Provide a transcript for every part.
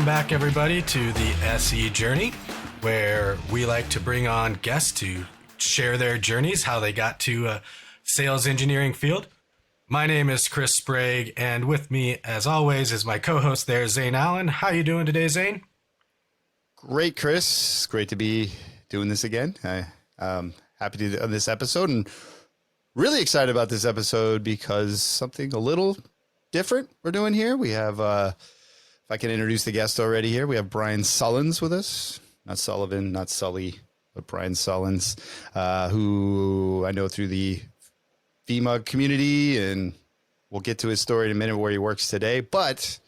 Welcome back, everybody, to the SE Journey, where we like to bring on guests to share their journeys, how they got to sales engineering field. My name is Chris Sprague, and with me, as always, is my co-host there, Zane Allen. How you doing today, Zane? Great, Chris. Great to be doing this again. I'm happy to do this episode and really excited about this episode because something a little different we're doing here. We have, if I can introduce the guest already here, we have Bryan Sullins with us. Not Sullivan, not Sully, but Bryan Sullins, who I know through the VMUG community, and we'll get to his story in a minute where he works today. But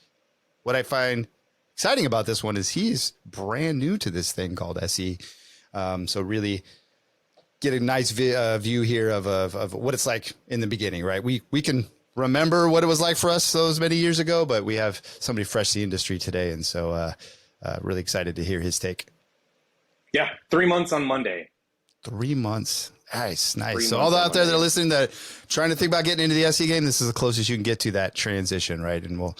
what I find exciting about this one is he's brand new to this thing called SE. So really get a nice view here of what it's like in the beginning, right? We can remember what it was like for us those many years ago, but we have somebody fresh to the industry today. And so really excited to hear his take. Yeah, 3 months on Monday. 3 months. Nice. So months all out there that are Monday. listening, that trying to think about getting into the SE game, this is the closest you can get to that transition, right? And we'll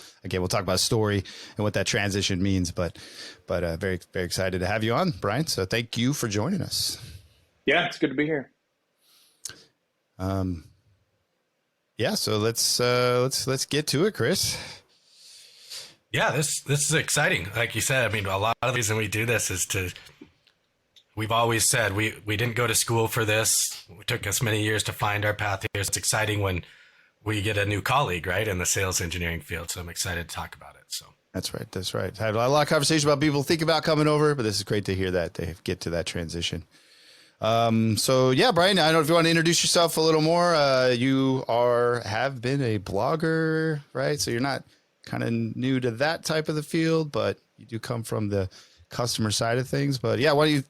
talk about story and what that transition means, but very, very excited to have you on, Bryan. So thank you for joining us. Yeah, it's good to be here. Yeah, so let's get to it, Chris. Yeah, this is exciting. Like you said, I mean, a lot of the reason we do this is we've always said we didn't go to school for this. It took us many years to find our path here. It's exciting when we get a new colleague, right, in the sales engineering field. So I'm excited to talk about it. So That's right. I had a lot of conversation about people think about coming over, but this is great to hear that they get to that transition. So yeah, Bryan, I don't know if you want to introduce yourself a little more. You have been a blogger, right? So you're not kind of new to that type of the field, but you do come from the customer side of things. But yeah, why don't you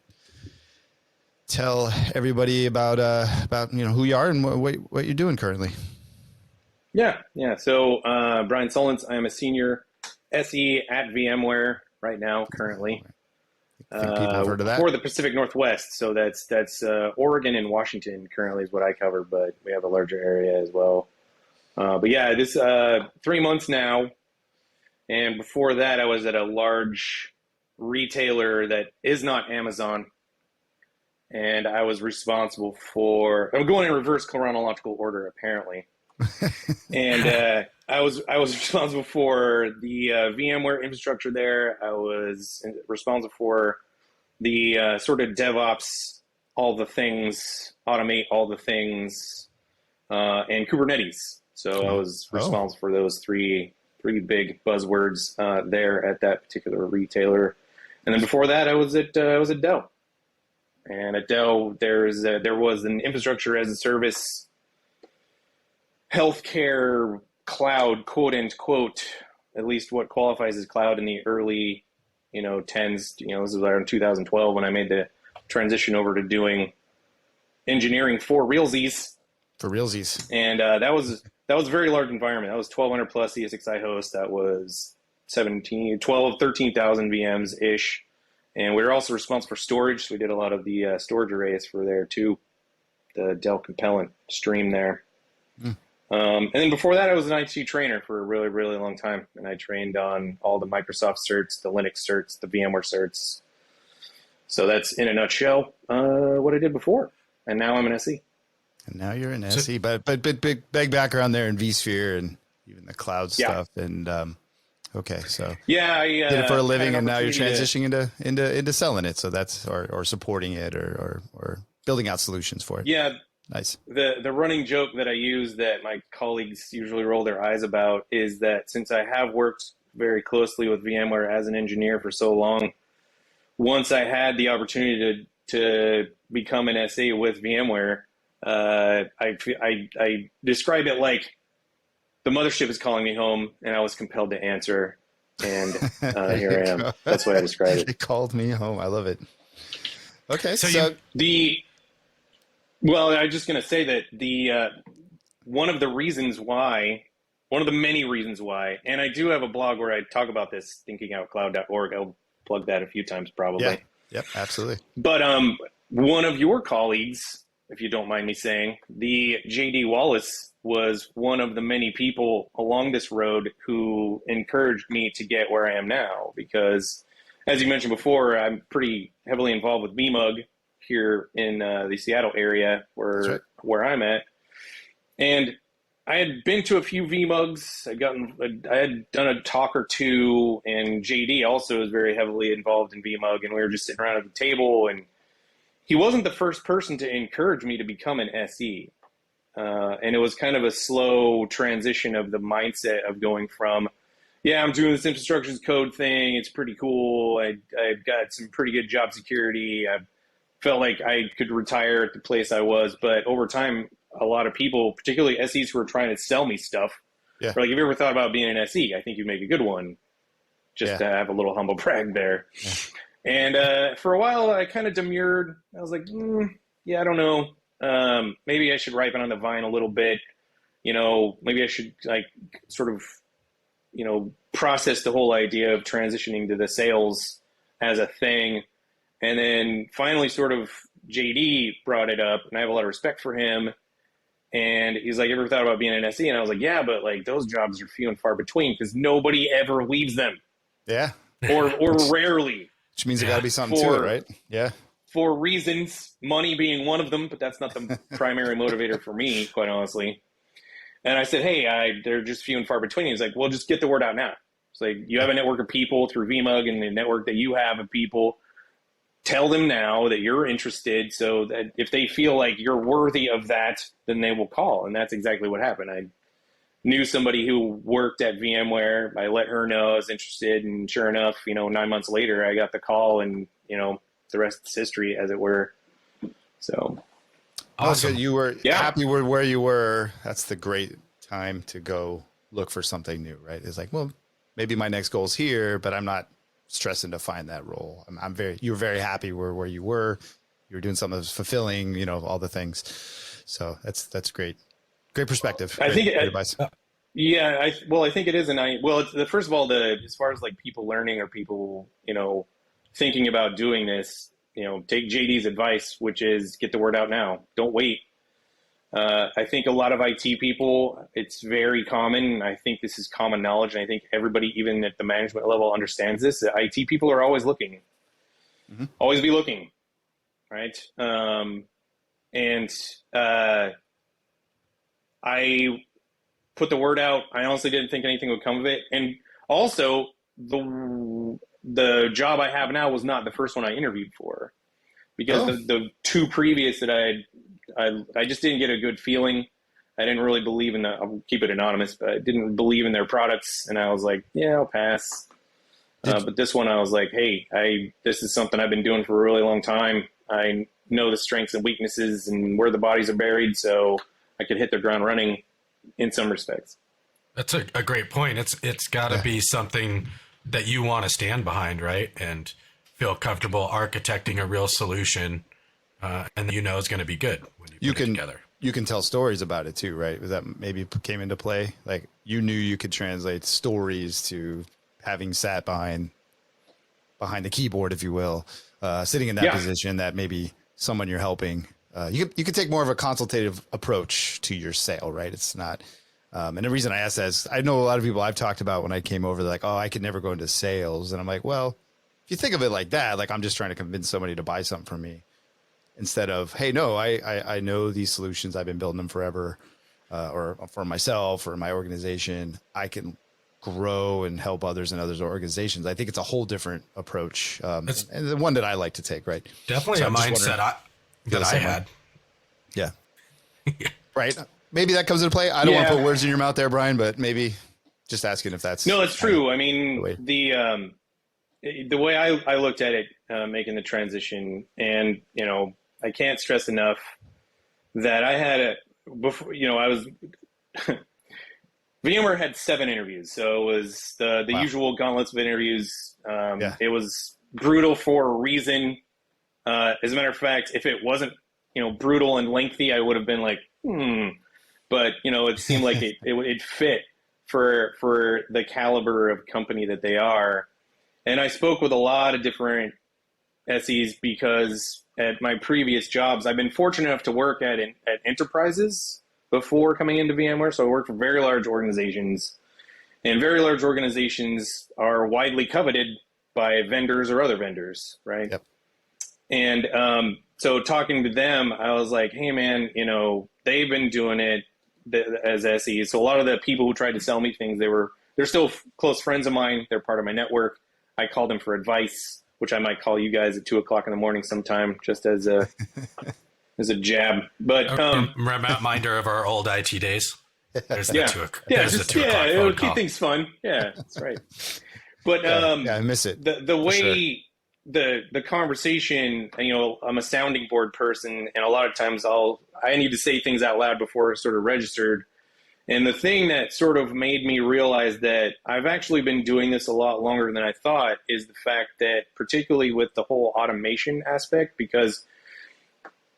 tell everybody about who you are and what you're doing currently? Yeah. So Bryan Sullins, I am a senior SE at VMware right now, currently. I think people have heard of that. For the Pacific Northwest. So that's Oregon and Washington currently is what I cover, but we have a larger area as well. But yeah, this 3 months now. And before that, I was at a large retailer that is not Amazon. And I was responsible I'm going in reverse chronological order, apparently. And I was responsible for the VMware infrastructure there. I was responsible for the sort of DevOps, all the things, automate all the things, and Kubernetes. So I was responsible for those three big buzzwords there at that particular retailer. And then before that, I was at Dell. And at Dell, there was an infrastructure as a service, healthcare cloud, quote unquote, at least what qualifies as cloud in the early, tens. This was around 2012 when I made the transition over to doing engineering for realsies. And that was a very large environment. That was 1,200 plus ESXi hosts. That was 13,000 VMs ish. And we were also responsible for storage. So we did a lot of the storage arrays for there too, the Dell Compellent stream there. And then before that, I was an IT trainer for a really, really long time. And I trained on all the Microsoft certs, the Linux certs, the VMware certs. So that's in a nutshell what I did before. And now I'm an SE. And now you're an SE, but big background there in vSphere and even the cloud stuff. And okay, so yeah, I did it for a living, and now you're transitioning into selling it. So that's or supporting it or building out solutions for it. Yeah. Nice. The running joke that I use that my colleagues usually roll their eyes about is that since I have worked very closely with VMware as an engineer for so long, once I had the opportunity to become an SE with VMware, I describe it like the mothership is calling me home and I was compelled to answer, and here I am. That's why I describe it. They called me home. I love it. Okay. Well, I was just going to say that one of the many reasons why, and I do have a blog where I talk about this, thinkingoutcloud.org. I'll plug that a few times probably. Yep, absolutely. But one of your colleagues if you don't mind me saying. The JD Wallace was one of the many people along this road who encouraged me to get where I am now, because as you mentioned before, I'm pretty heavily involved with VMUG here in the Seattle area That's right. where I'm at. And I had been to a few VMUGs. I had done a talk or two, and JD also was very heavily involved in VMUG, and we were just sitting around at the table, and he wasn't the first person to encourage me to become an SE. And it was kind of a slow transition of the mindset of going from, yeah, I'm doing this infrastructure as code thing. It's pretty cool. I've got some pretty good job security. I felt like I could retire at the place I was. But over time, a lot of people, particularly SEs who were trying to sell me stuff, Yeah. were like, have you ever thought about being an SE? I think you'd make a good one. Just to have a little humble brag there. Yeah. And for a while, I kind of demurred. I was like, yeah, I don't know. Maybe I should ripen on the vine a little bit. Maybe I should sort of, process the whole idea of transitioning to the sales as a thing. And then finally sort of JD brought it up, and I have a lot of respect for him. And he's like, ever thought about being an SE? And I was like, yeah, but like those jobs are few and far between because nobody ever leaves them. Yeah. Or rarely. Which means there got to be something to it, right? Yeah. For reasons, money being one of them, but that's not the primary motivator for me, quite honestly. And I said, hey, they're just few and far between. He's like, well, just get the word out now. It's like, you have a network of people through VMUG and the network that you have of people. Tell them now that you're interested, so that if they feel like you're worthy of that, then they will call. And that's exactly what happened. I knew somebody who worked at VMware. I let her know I was interested, and sure enough, 9 months later, I got the call, and the rest is history, as it were. So awesome. You were happy with where you were. That's the great time to go look for something new, right? It's like, well, maybe my next goal is here, but I'm not stressing to find that role. You were very happy where you were. You were doing something that was fulfilling, all the things. So that's great. Great perspective. I think advice. Yeah, I think it is. And first of all, as far as like people learning or people, thinking about doing this, take JD's advice, which is get the word out now. Don't wait. I think a lot of IT people, it's very common. I think this is common knowledge. And I think everybody, even at the management level, understands this. That IT people are always looking, always be looking. Right. I put the word out. I honestly didn't think anything would come of it. And also the job I have now was not the first one I interviewed for, because the two previous that I just didn't get a good feeling. I didn't really believe in I'll keep it anonymous, but I didn't believe in their products. And I was like, yeah, I'll pass. But this one, I was like, hey, this is something I've been doing for a really long time. I know the strengths and weaknesses and where the bodies are buried, so I could hit the ground running in some respects. That's a great point. It's got to be something that you want to stand behind, right? And feel comfortable architecting a real solution, and is going to be good when you put it together. You can tell stories about it too, right? Was that maybe came into play? Like you knew you could translate stories to having sat behind the keyboard, if you will, sitting in that position that maybe someone you're helping. You could take more of a consultative approach to your sale, right? It's not. And the reason I ask that is I know a lot of people I've talked about when I came over, they're like, oh, I could never go into sales. And I'm like, well, if you think of it like that, like I'm just trying to convince somebody to buy something from me, instead of, hey, no, I know these solutions. I've been building them forever, or for myself or my organization. I can grow and help others in others' organizations. I think it's a whole different approach, and the one that I like to take, right? Definitely a mindset that I had. Yeah. Right. Maybe that comes into play. I don't want to put words in your mouth there, Bryan, but maybe just asking if that's. No, it's true. I mean, the way I looked at it, making the transition, and, I can't stress enough that I had VMware had 7 interviews. So it was the usual gauntlets of interviews. It was brutal for a reason. As a matter of fact, if it wasn't, brutal and lengthy, I would have been like, But, it seemed like it fit for the caliber of company that they are. And I spoke with a lot of different SEs because at my previous jobs, I've been fortunate enough to work at enterprises before coming into VMware. So I worked for very large organizations, and very large organizations are widely coveted by vendors or other vendors, right? Yep. And so talking to them, I was like, hey, man, they've been doing it as SEs. So a lot of the people who tried to sell me things, they're still close friends of mine. They're part of my network. I called them for advice, which I might call you guys at 2:00 in the morning sometime, just as a jab. But reminder of our old IT days. There's the yeah, two. Yeah, there's just the 2 o'clock it'll phone keep call. things fun. Yeah, that's right. But I miss it. The way sure. the conversation, I'm a sounding board person, and a lot of times I need to say things out loud before it's sort of registered. And the thing that sort of made me realize that I've actually been doing this a lot longer than I thought is the fact that, particularly with the whole automation aspect, because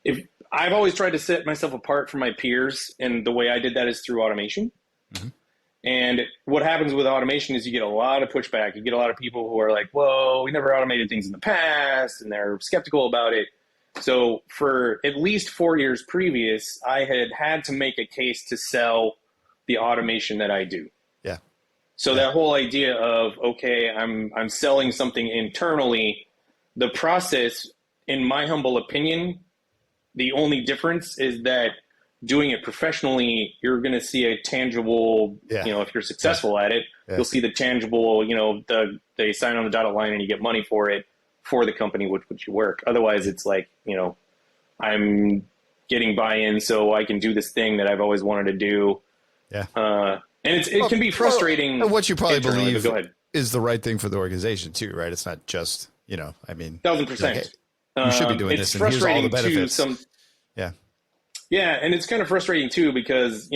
if I've always tried to set myself apart from my peers, and the way I did that is through automation. Mm-hmm. And what happens with automation is you get a lot of pushback. You get a lot of people who are like, whoa, we never automated things in the past, and they're skeptical about it. So for at least 4 years previous, I had to make a case to sell the automation that I do. Yeah. So that whole idea of, okay, I'm selling something internally, the process, in my humble opinion, the only difference is that doing it professionally, you're going to see a tangible, if you're successful at it, you'll see the tangible, they sign on the dotted line and you get money for it for the company with which you work. Otherwise, it's like, I'm getting buy-in so I can do this thing that I've always wanted to do. Yeah. And it can be frustrating. Well, what you probably believe go ahead. is the right thing for the organization too, right? It's not just, 1,000%. You should be doing this, and here's all the benefits. Yeah, and it's kind of frustrating too because,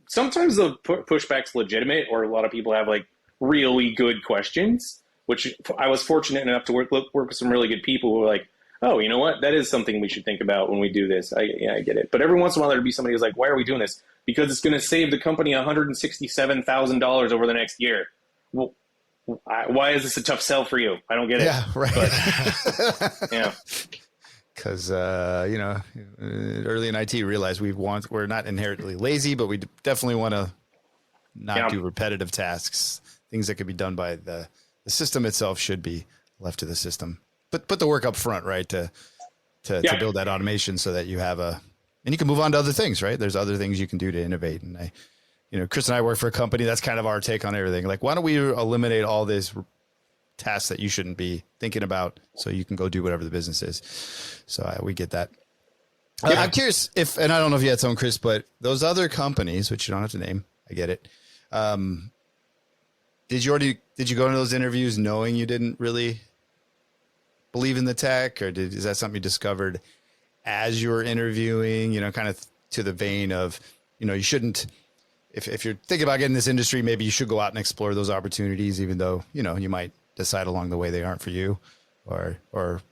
sometimes the pushback's legitimate, or a lot of people have like really good questions, which I was fortunate enough to work with some really good people who were like, oh, you know what? That is something we should think about when we do this. I get it. But every once in a while, there'd be somebody who's like, why are we doing this? Because it's going to save the company $167,000 over the next year. Well, why is this a tough sell for you? I don't get it. Yeah, right. But, yeah. Because, early in IT, realize we're not inherently lazy, but we definitely want to not do repetitive tasks. Things that could be done by the system itself should be left to the system. But put the work up front, right, to build that automation so that you have and you can move on to other things, right? There's other things you can do to innovate. And Chris and I work for a company. That's kind of our take on everything. Like, why don't we eliminate all these tasks that you shouldn't be thinking about so you can go do whatever the business is? So we get that. I'm curious and I don't know if you had some, Chris, but those other companies, which you don't have to name, I get it. Did you go into those interviews knowing you didn't really believe in the tech, or is that something you discovered as you were interviewing, kind of to the vein of, you shouldn't, if you're thinking about getting in this industry, maybe you should go out and explore those opportunities, even though, you might decide along the way they aren't for you, or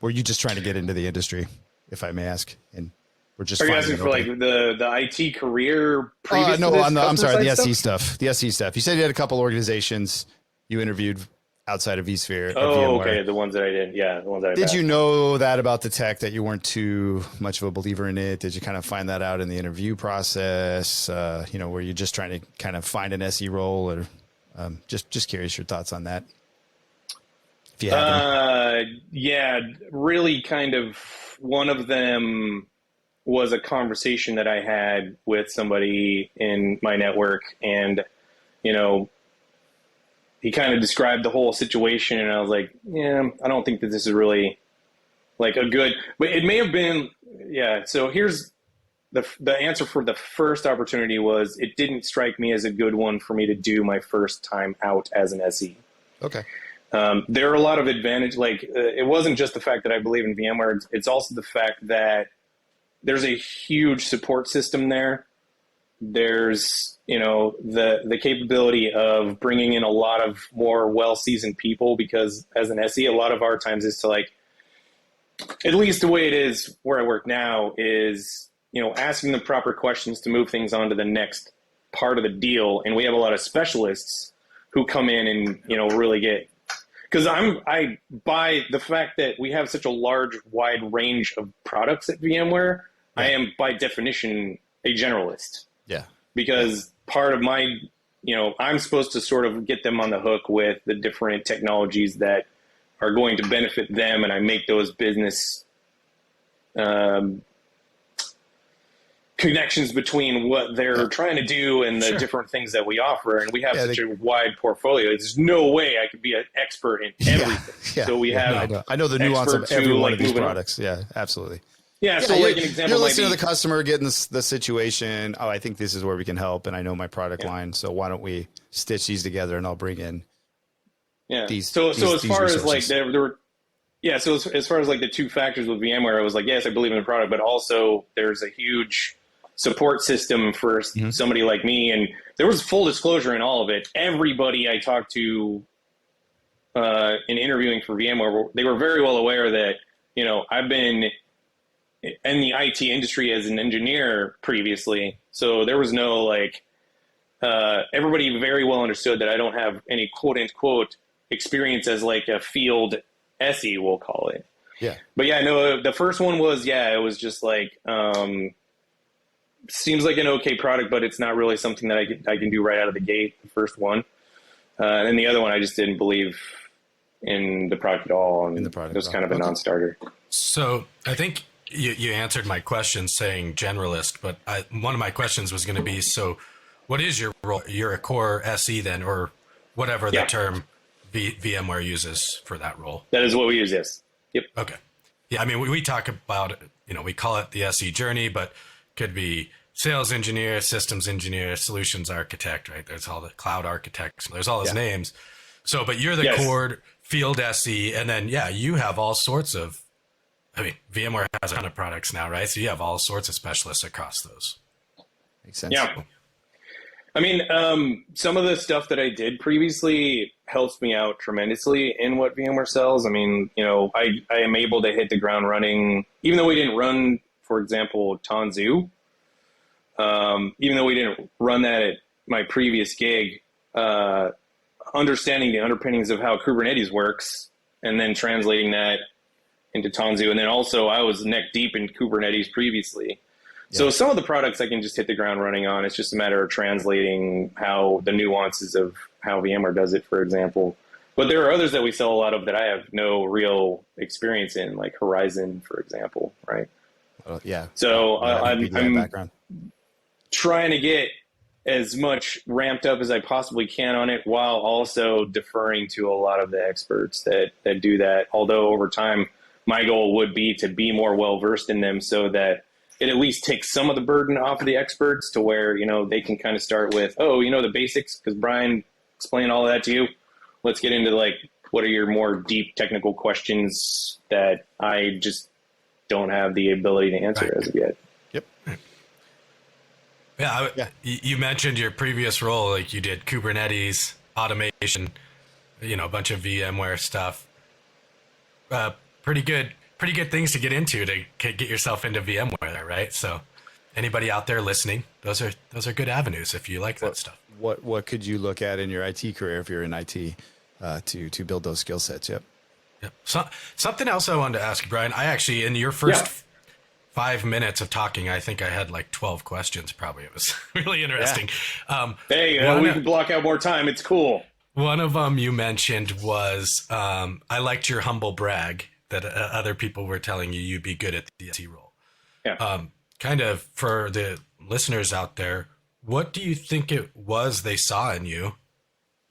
were you just trying to get into the industry, if I may ask? And we're just, are you asking for like the IT career previous no, to this I'm sorry, the SE stuff? The SE stuff. You said you had a couple organizations you interviewed outside of vSphere. Oh, okay. The ones that I did. Yeah. The ones that I Did you know that about the tech, that you weren't too much of a believer in it? Did you kind of find that out in the interview process? Were you just trying to kind of find an SE role, or just curious your thoughts on that? If you have yeah, really kind of one of them was a conversation that I had with somebody in my network, and, he kind of described the whole situation, and I was like, yeah, I don't think that this is really like a good, but it may have been, yeah. So here's the answer for the first opportunity was, it didn't strike me as a good one for me to do my first time out as an SE. Okay. There are a lot of advantages. It wasn't just the fact that I believe in VMware. It's also the fact that there's a huge support system there. There's, the capability of bringing in a lot of more well-seasoned people, because as an SE, a lot of our times is to, like, at least the way it is where I work now is, asking the proper questions to move things on to the next part of the deal. And we have a lot of specialists who come in and, really get, because I by the fact that we have such a large, wide range of products at VMware, I am by definition a generalist. Yeah. Because part of my, I'm supposed to sort of get them on the hook with the different technologies that are going to benefit them, and I make those business connections between what they're trying to do and the different things that we offer. And we have such a wide portfolio. There's no way I could be an expert in everything. So we have. I know the nuance of every one of these products. On. Yeah, absolutely. Yeah, so like an example, you're listening to the customer, getting the situation. Oh, I think this is where we can help, and I know my product line. So why don't we stitch these together, and I'll bring in. These. So as far resources. As like there were. Yeah, so as far as like the two factors with VMware, I was like, yes, I believe in the product, but also there's a huge support system for somebody like me. And there was full disclosure in all of it. Everybody I talked to in interviewing for VMware, they were very well aware that, I've been in the IT industry as an engineer previously. So there was no everybody very well understood that I don't have any quote unquote experience as like a field SE, we'll call it. Yeah. But yeah, no, the first one was, it was just like, seems like an okay product, but it's not really something that I can do right out of the gate, the first one. And then the other one, I just didn't believe in the product at all. And it was kind of a non-starter. So I think you answered my question saying generalist, but one of my questions was going to be, so what is your role? You're a core SE then, or whatever the term VMware uses for that role. That is what we use, yes. Yep. Okay. Yeah, I mean, we talk about, we call it the SE journey, but could be sales engineer, systems engineer, solutions architect, right? There's all the cloud architects. There's all those names. So, but you're the core field SE, and then, you have all sorts of, VMware has a ton of products now, right? So you have all sorts of specialists across those. Makes sense. Yeah. Some of the stuff that I did previously helps me out tremendously in what VMware sells. I am able to hit the ground running, even though we didn't run, for example, Tanzu, even though we didn't run that at my previous gig, understanding the underpinnings of how Kubernetes works and then translating that into Tanzu. And then also I was neck deep in Kubernetes previously. So some of the products I can just hit the ground running on. It's just a matter of translating how the nuances of how VMware does it, for example. But there are others that we sell a lot of that I have no real experience in, like Horizon, for example, right? So I'm trying to get as much ramped up as I possibly can on it, while also deferring to a lot of the experts that do that. Although over time, my goal would be to be more well-versed in them so that it at least takes some of the burden off of the experts to where, they can kind of start with, the basics, because Bryan explained all of that to you. Let's get into what are your more deep technical questions that I just don't have the ability to answer as of yet. Yep. You mentioned your previous role, like you did Kubernetes, automation, a bunch of VMware stuff. Pretty good things to get into to get yourself into VMware, right? So anybody out there listening, those are good avenues if you like that stuff. What could you look at in your IT career if you're in IT to build those skill sets? Yep. So, something else I wanted to ask you, Bryan. I actually, in your first 5 minutes of talking, I think I had 12 questions. Probably it was really interesting. Yeah. We can block out more time. It's cool. One of them you mentioned was I liked your humble brag that other people were telling you you'd be good at the SE role. Yeah. Kind of for the listeners out there, what do you think it was they saw in you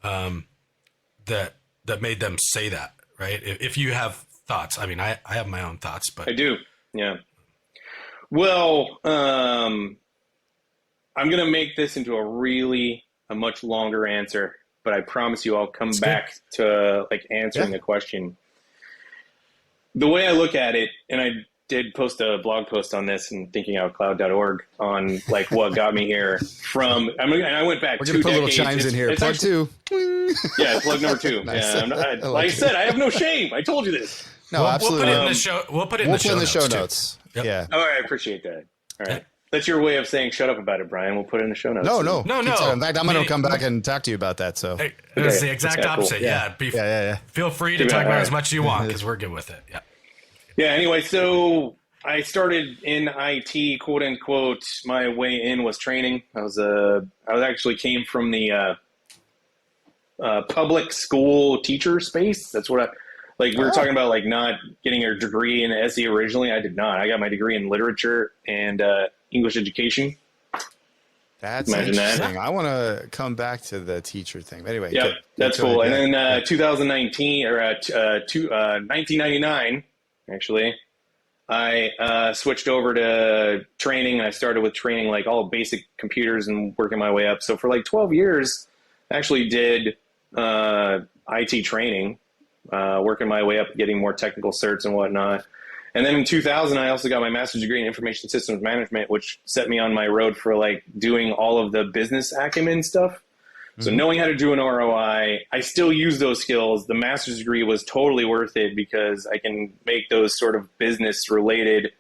that made them say that, right? If you have thoughts. I have my own thoughts, but I do. Yeah. Well, I'm going to make this into a much longer answer, but I promise you I'll come back to answering the question. The way I look at it, and I did post a blog post on this and thinkingoutcloud.org on what got me here from, and I went back 2 decades. We're going to put little chimes in here. Plug 2. Yeah, plug number 2. Nice. Yeah, like I said, I have no shame. I told you this. No, absolutely. We'll put it in the show notes. Yep. Yeah. All right, I appreciate that. All right. That's your way of saying shut up about it, Brian. We'll put it in the show notes. No. No. In fact, I'm going to come back and talk to you about that. So It was the exact Yeah, cool. opposite. Yeah. Yeah. Feel free to talk about as much as you want because we're good with it. Yeah. Yeah. Anyway, so I started in IT, quote unquote. My way in was training. I was actually came from the public school teacher space. That's what we were talking about, like not getting a degree in SE originally. I did not. I got my degree in literature and English education. That's Imagine interesting. that. I want to come back to the teacher thing. But anyway, Yep, that's cool. And then 2019 or 1999, actually, I switched over to training, and I started with training like all basic computers and working my way up. So for like 12 years, I actually did IT training, working my way up, getting more technical certs and whatnot. And then in 2000, I also got my master's degree in information systems management, which set me on my road for like doing all of the business acumen stuff. So knowing how to do an ROI, I still use those skills. The master's degree was totally worth it because I can make those sort of business related,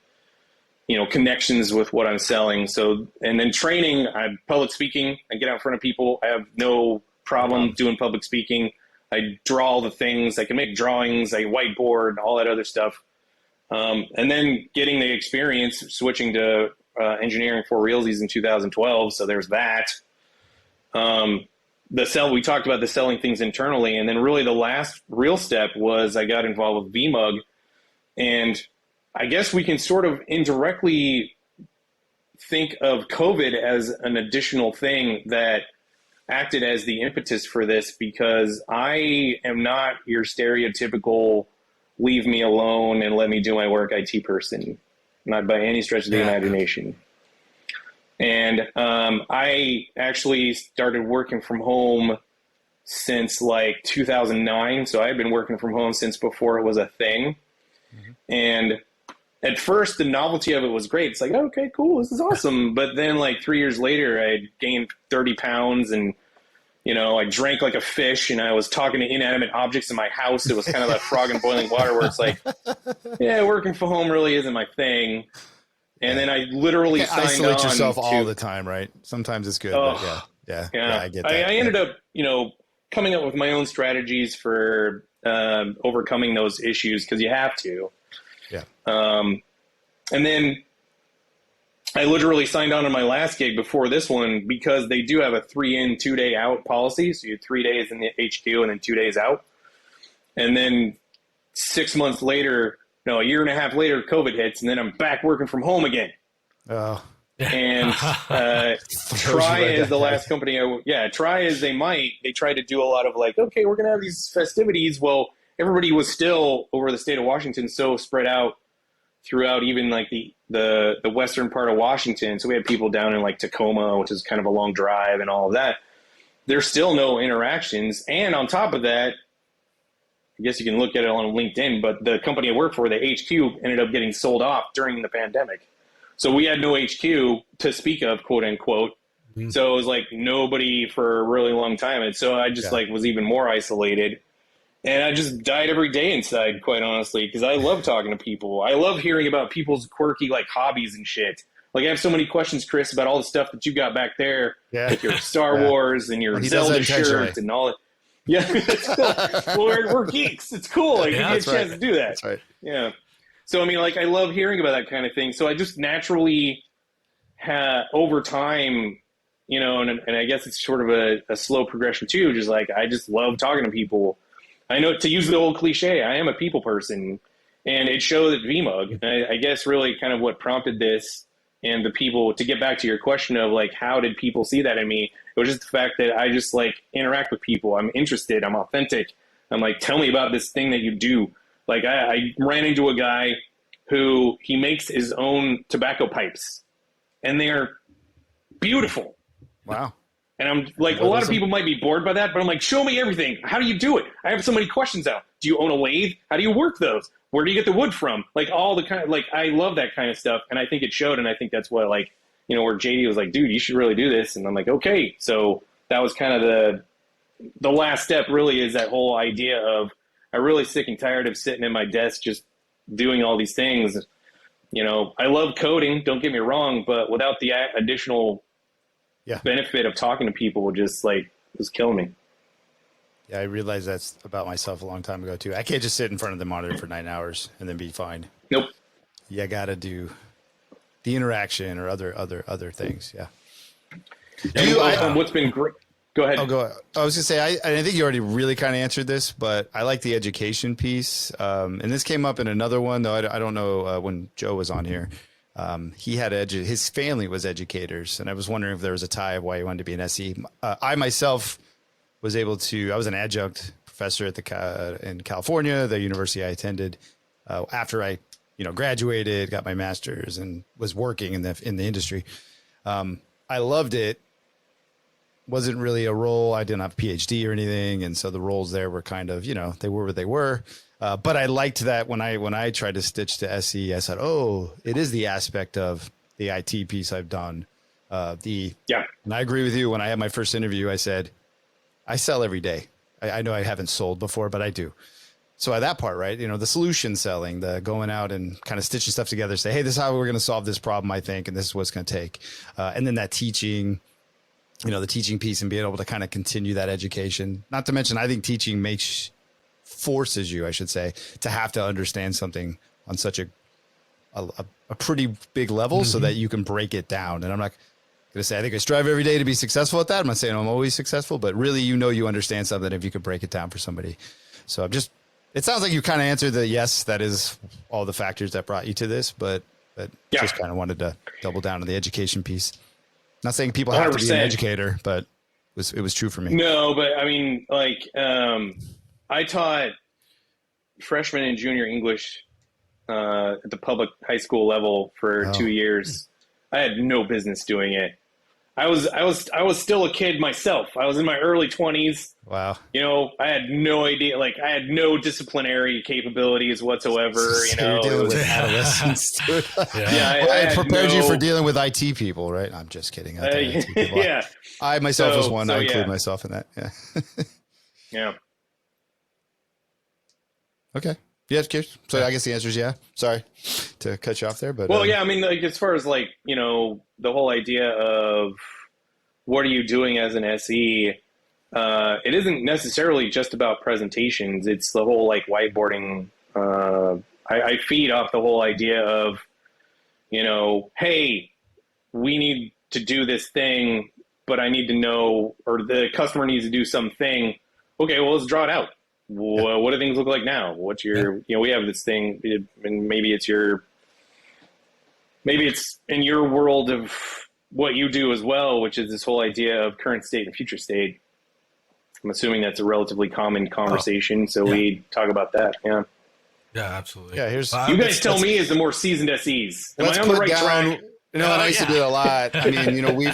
connections with what I'm selling. So, and then training, I'm public speaking. I get out in front of people. I have no problem doing public speaking. I draw all the things. I can make drawings. I whiteboard, all that other stuff. And then getting the experience, switching to engineering for realsies in 2012. So there's that. We talked about the selling things internally, and then really the last real step was I got involved with VMUG, and I guess we can sort of indirectly think of COVID as an additional thing that acted as the impetus for this, because I am not your stereotypical leave me alone and let me do my work IT person, not by any stretch of the imagination. And I actually started working from home since like 2009. So I've been working from home since before it was a thing. And at first, the novelty of it was great. It's like, okay, cool, this is awesome. But then like 3 years later, I gained 30 pounds and I drank like a fish, and I was talking to inanimate objects in my house. It was kind of that frog in boiling water where it's like, yeah, working from home really isn't my thing. And then I literally signed isolate on yourself to, all the time, right? Sometimes it's good. But yeah, I get that. I ended up, coming up with my own strategies for overcoming those issues, because you have to. Yeah. And then I literally signed on to my last gig before this one, because they do have a 3 in, 2 day out policy. So you have 3 days in the HQ and then 2 days out. And then 6 months later, a year and a half later, COVID hits, and then I'm back working from home again. Oh. And Try is the last company. Try as they might, they tried to do a lot of like, okay, we're going to have these festivities. Well, everybody was still over the state of Washington, so spread out throughout even like the western part of Washington. So we had people down in like Tacoma, which is kind of a long drive and all of that. There's still no interactions. And on top of that, I guess you can look at it on LinkedIn, but the company I work for, the HQ, ended up getting sold off during the pandemic. So we had no HQ to speak of, quote unquote. So it was like nobody for a really long time. And so I just was even more isolated. And I just died every day inside, quite honestly, because I love talking to people. I love hearing about people's quirky like hobbies and shit. Like I have so many questions, Chris, about all the stuff that you got back there, like your Star Wars and your Zelda shirt and all it. Yeah, well, we're geeks. It's cool. Like, you get a chance to do that. That's right. Yeah. So, I mean, like, I love hearing about that kind of thing. So I just naturally over time, and I guess it's sort of a slow progression too. Just like, I just love talking to people. I know, to use the old cliche, I am a people person, and it showed at VMUG. And I guess really kind of what prompted this, and the people, to get back to your question of like, how did people see that in me? It was just the fact that I just like interact with people. I'm interested. I'm authentic. I'm like, tell me about this thing that you do. Like I ran into a guy who he makes his own tobacco pipes, and they're beautiful. Wow. And I'm like, a lot of people might be bored by that, but I'm like, show me everything. How do you do it? I have so many questions out. Do you own a lathe? How do you work those? Where do you get the wood from? Like all the kind of, like, I love that kind of stuff. And I think it showed. And I think that's what, like, where JD was like, dude, you should really do this. And I'm like, okay. So that was kind of the last step, really, is that whole idea of, I'm really sick and tired of sitting at my desk just doing all these things. I love coding, don't get me wrong, but without the additional Yeah. benefit of talking to people, just like, it was killing me. Yeah, I realized that's about myself a long time ago too. I can't just sit in front of the monitor for 9 hours and then be fine. Nope. You got to do the interaction or other things. Yeah. What's been great? Go ahead. I was gonna say, I think you already really kind of answered this, but I like the education piece. And this came up in another one, though. I don't know when Joe was on here. He had his family was educators, and I was wondering if there was a tie of why he wanted to be an SE. I myself was able to. I was an adjunct professor at in California, the university I attended. After I, graduated, got my master's, and was working in the industry. I loved it. Wasn't really a role. I didn't have a PhD or anything, and so the roles there were kind of, they were what they were. But I liked that when I tried to stitch to SE, I said, "Oh, it is the aspect of the IT piece I've done." And I agree with you. When I had my first interview, I said, "I sell every day. I know I haven't sold before, but I do." So that part, right? The solution selling, the going out and kind of stitching stuff together, say, "Hey, this is how we're going to solve this problem, I think, and this is what it's going to take," and then that teaching. The teaching piece and being able to kind of continue that education. Not to mention, I think teaching forces you, I should say, to have to understand something on such a pretty big level so that you can break it down. And I'm not going to say I think I strive every day to be successful at that. I'm not saying I'm always successful, but really, you understand something if you could break it down for somebody. So it sounds like you kind of answered the yes, that is all the factors that brought you to this, but just kind of wanted to double down on the education piece. Not saying people have 100%. To be an educator, but it was true for me. No, but I mean, I taught freshman and junior English at the public high school level for 2 years. I had no business doing it. I was still a kid myself. I was in my early 20s. Wow. I had no idea. I had no disciplinary capabilities whatsoever. You're dealing with adolescents. I prepared you for dealing with IT people, right? I'm just kidding. IT people. Yeah. I myself was one. I include myself in that. Yeah. Yeah. Okay. Yeah, so I guess the answer is yeah. Sorry to cut you off there, but I mean, as far as the whole idea of what are you doing as an SE, it isn't necessarily just about presentations. It's the whole whiteboarding. I feed off the whole idea of, hey, we need to do this thing, but I need to know, or the customer needs to do something. Okay, well, let's draw it out. What do things look like now? What's your, we have this thing, and maybe it's in your world of what you do as well, which is this whole idea of current state and future state. I'm assuming that's a relatively common conversation. We talk about that. Yeah. Yeah, absolutely. Yeah. Here's you guys tell me as the more seasoned SEs. Am I on the right track? I used to do it a lot. I mean,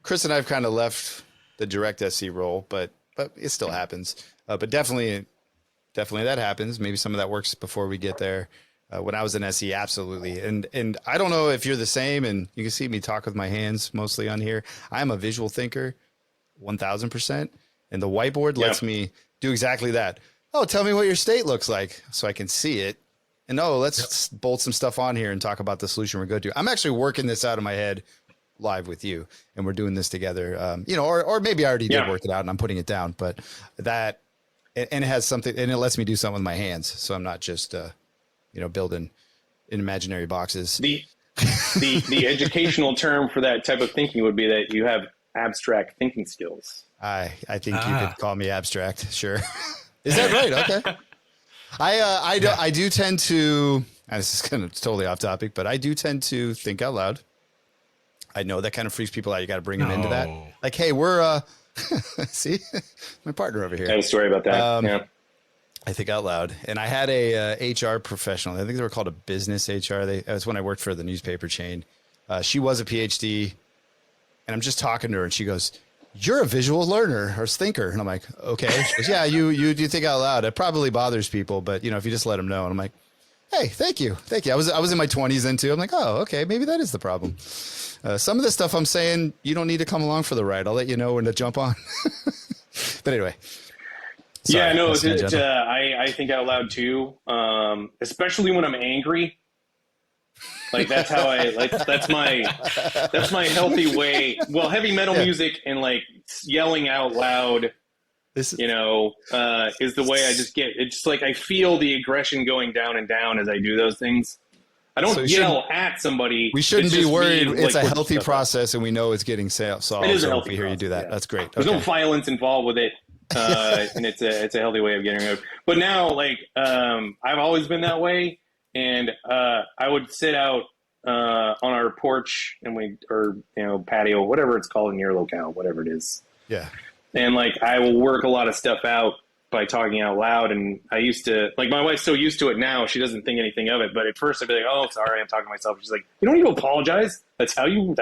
Chris and I have kind of left the direct SE role, but it still happens. But definitely that happens. Maybe some of that works before we get there. When I was an SE, absolutely. And I don't know if you're the same, and you can see me talk with my hands mostly on here. I'm a visual thinker, 1000%. And the whiteboard lets me do exactly that. Oh, tell me what your state looks like so I can see it. And let's bolt some stuff on here and talk about the solution we're going to do. I'm actually working this out of my head live with you, and we're doing this together. Or maybe I already did work it out and I'm putting it down, but and it has something, and it lets me do something with my hands. So I'm not just, building in imaginary boxes. The educational term for that type of thinking would be that you have abstract thinking skills. I think you could call me abstract. Sure. Is that right? Okay. I do tend to, and this is kind of totally off topic, but I do tend to think out loud. I know that kind of freaks people out. You got to bring them into that. Like, hey, we're, see my partner over here. I have a story about that. I think out loud. And I had a HR professional. I think they were called a business HR. That's when I worked for the newspaper chain. She was a PhD, and I'm just talking to her, and she goes, "You're a visual learner or thinker." And I'm like, okay. She goes, "Yeah, you do think out loud. It probably bothers people, but if you just let them know." And I'm like, "Hey, thank you. I was in my 20s then too." I'm like, "Oh, okay, maybe that is the problem." Some of the stuff I'm saying, you don't need to come along for the ride. I'll let you know when to jump on. But anyway. Sorry, I think out loud too, especially when I'm angry. Like that's how I like that's my healthy way. Well, heavy metal music and like yelling out loud, This is the way I just get. It's just like I feel the aggression going down and down as I do those things. I So don't you yell at somebody. we shouldn't It's be just worried. me, It's like, a putting healthy stuff out. process, and we know it's getting solved. It is a so healthy we hear you do process, that. yeah. That's great. There's Okay. no violence involved with it, and it's a healthy way of getting rid of it. But now, like, I've always been that way, and I would sit out on our porch or patio, whatever it's called in your locale, whatever it is, Yeah. and like I will work a lot of stuff out by talking out loud. And I used to, like, my wife's so used to it now, she doesn't think anything of it. But at first I'd be like, oh, sorry, I'm talking to myself. She's like, you don't need to apologize. That's how you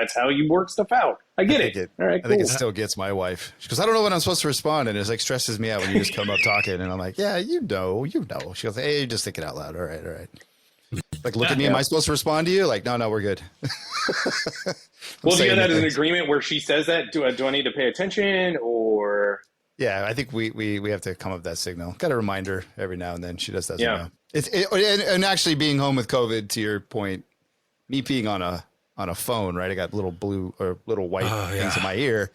work stuff out. I get it. All right, I think cool. it still gets my wife. She goes, I don't know when I'm supposed to respond. And it's like stresses me out when you just come up talking. And I'm like, yeah, you know. She goes, hey, you're just thinking out loud. All right. Like, look at me. Am I supposed to respond to you? Like, no, we're good. Well, do you have that as an things. agreement where she says that? Do I need to pay attention or? Yeah, I think we have to come up with that signal. Got to remind her every now and then. She just doesn't Yeah. know. And actually being home with COVID, to your point, me being on a phone, right? I got little blue or little white things in my ear.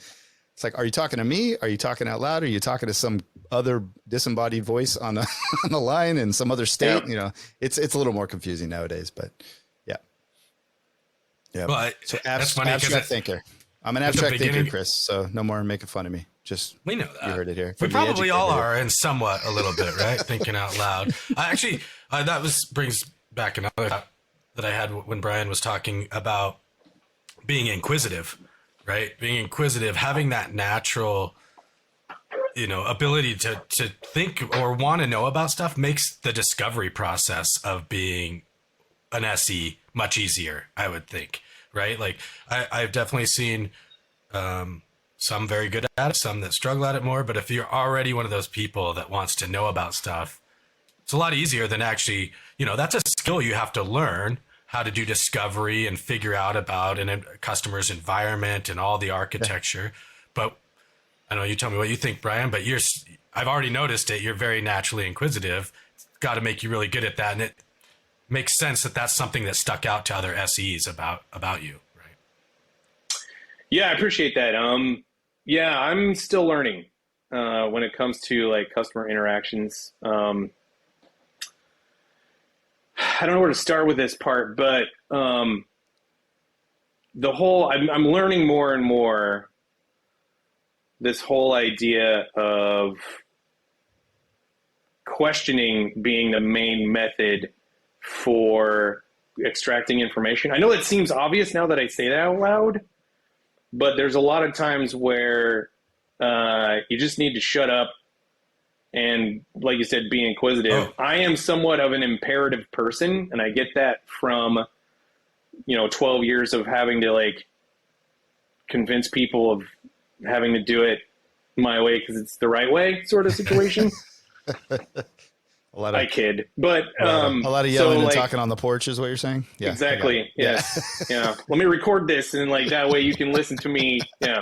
It's like, are you talking to me? Are you talking out loud? Are you talking to some other disembodied voice on the on the line in some other state? Yeah. It's a little more confusing nowadays, but yeah. Well, So that's funny 'cause abstract thinker. I'm an abstract thinker, Chris. So no more making fun of me. Just we know that. you heard it here. We from the probably all educator. are, and somewhat a little bit, right? Thinking out loud. Brings back another thought that I had when Bryan was talking about being inquisitive, right? Being inquisitive, having that natural, ability to think or want to know about stuff makes the discovery process of being an SE much easier, I would think, right? Like I've definitely seen some very good at it, some that struggle at it more. But if you're already one of those people that wants to know about stuff, it's a lot easier than actually, that's a skill you have to learn how to do discovery and figure out about in a customer's environment and all the architecture. But I know you tell me what you think, Bryan, but I've already noticed it. You're very naturally inquisitive. It's got to make you really good at that. And it makes sense that that's something that stuck out to other SEs about you, right? Yeah, I appreciate that. Yeah, I'm still learning when it comes to like customer interactions. I don't know where to start with this part, but I'm learning more and more this whole idea of questioning being the main method for extracting information. I know it seems obvious now that I say that out loud, but there's a lot of times where you just need to shut up and, like you said, be inquisitive. I am somewhat of an imperative person, and I get that from 12 years of having to like convince people of having to do it my way because it's the right way, sort of situation. I kid, but a lot of yelling so, and talking on the porch is what you're saying. Yeah, exactly. Yes. Yeah. Let me record this, and like that way you can listen to me. Yeah.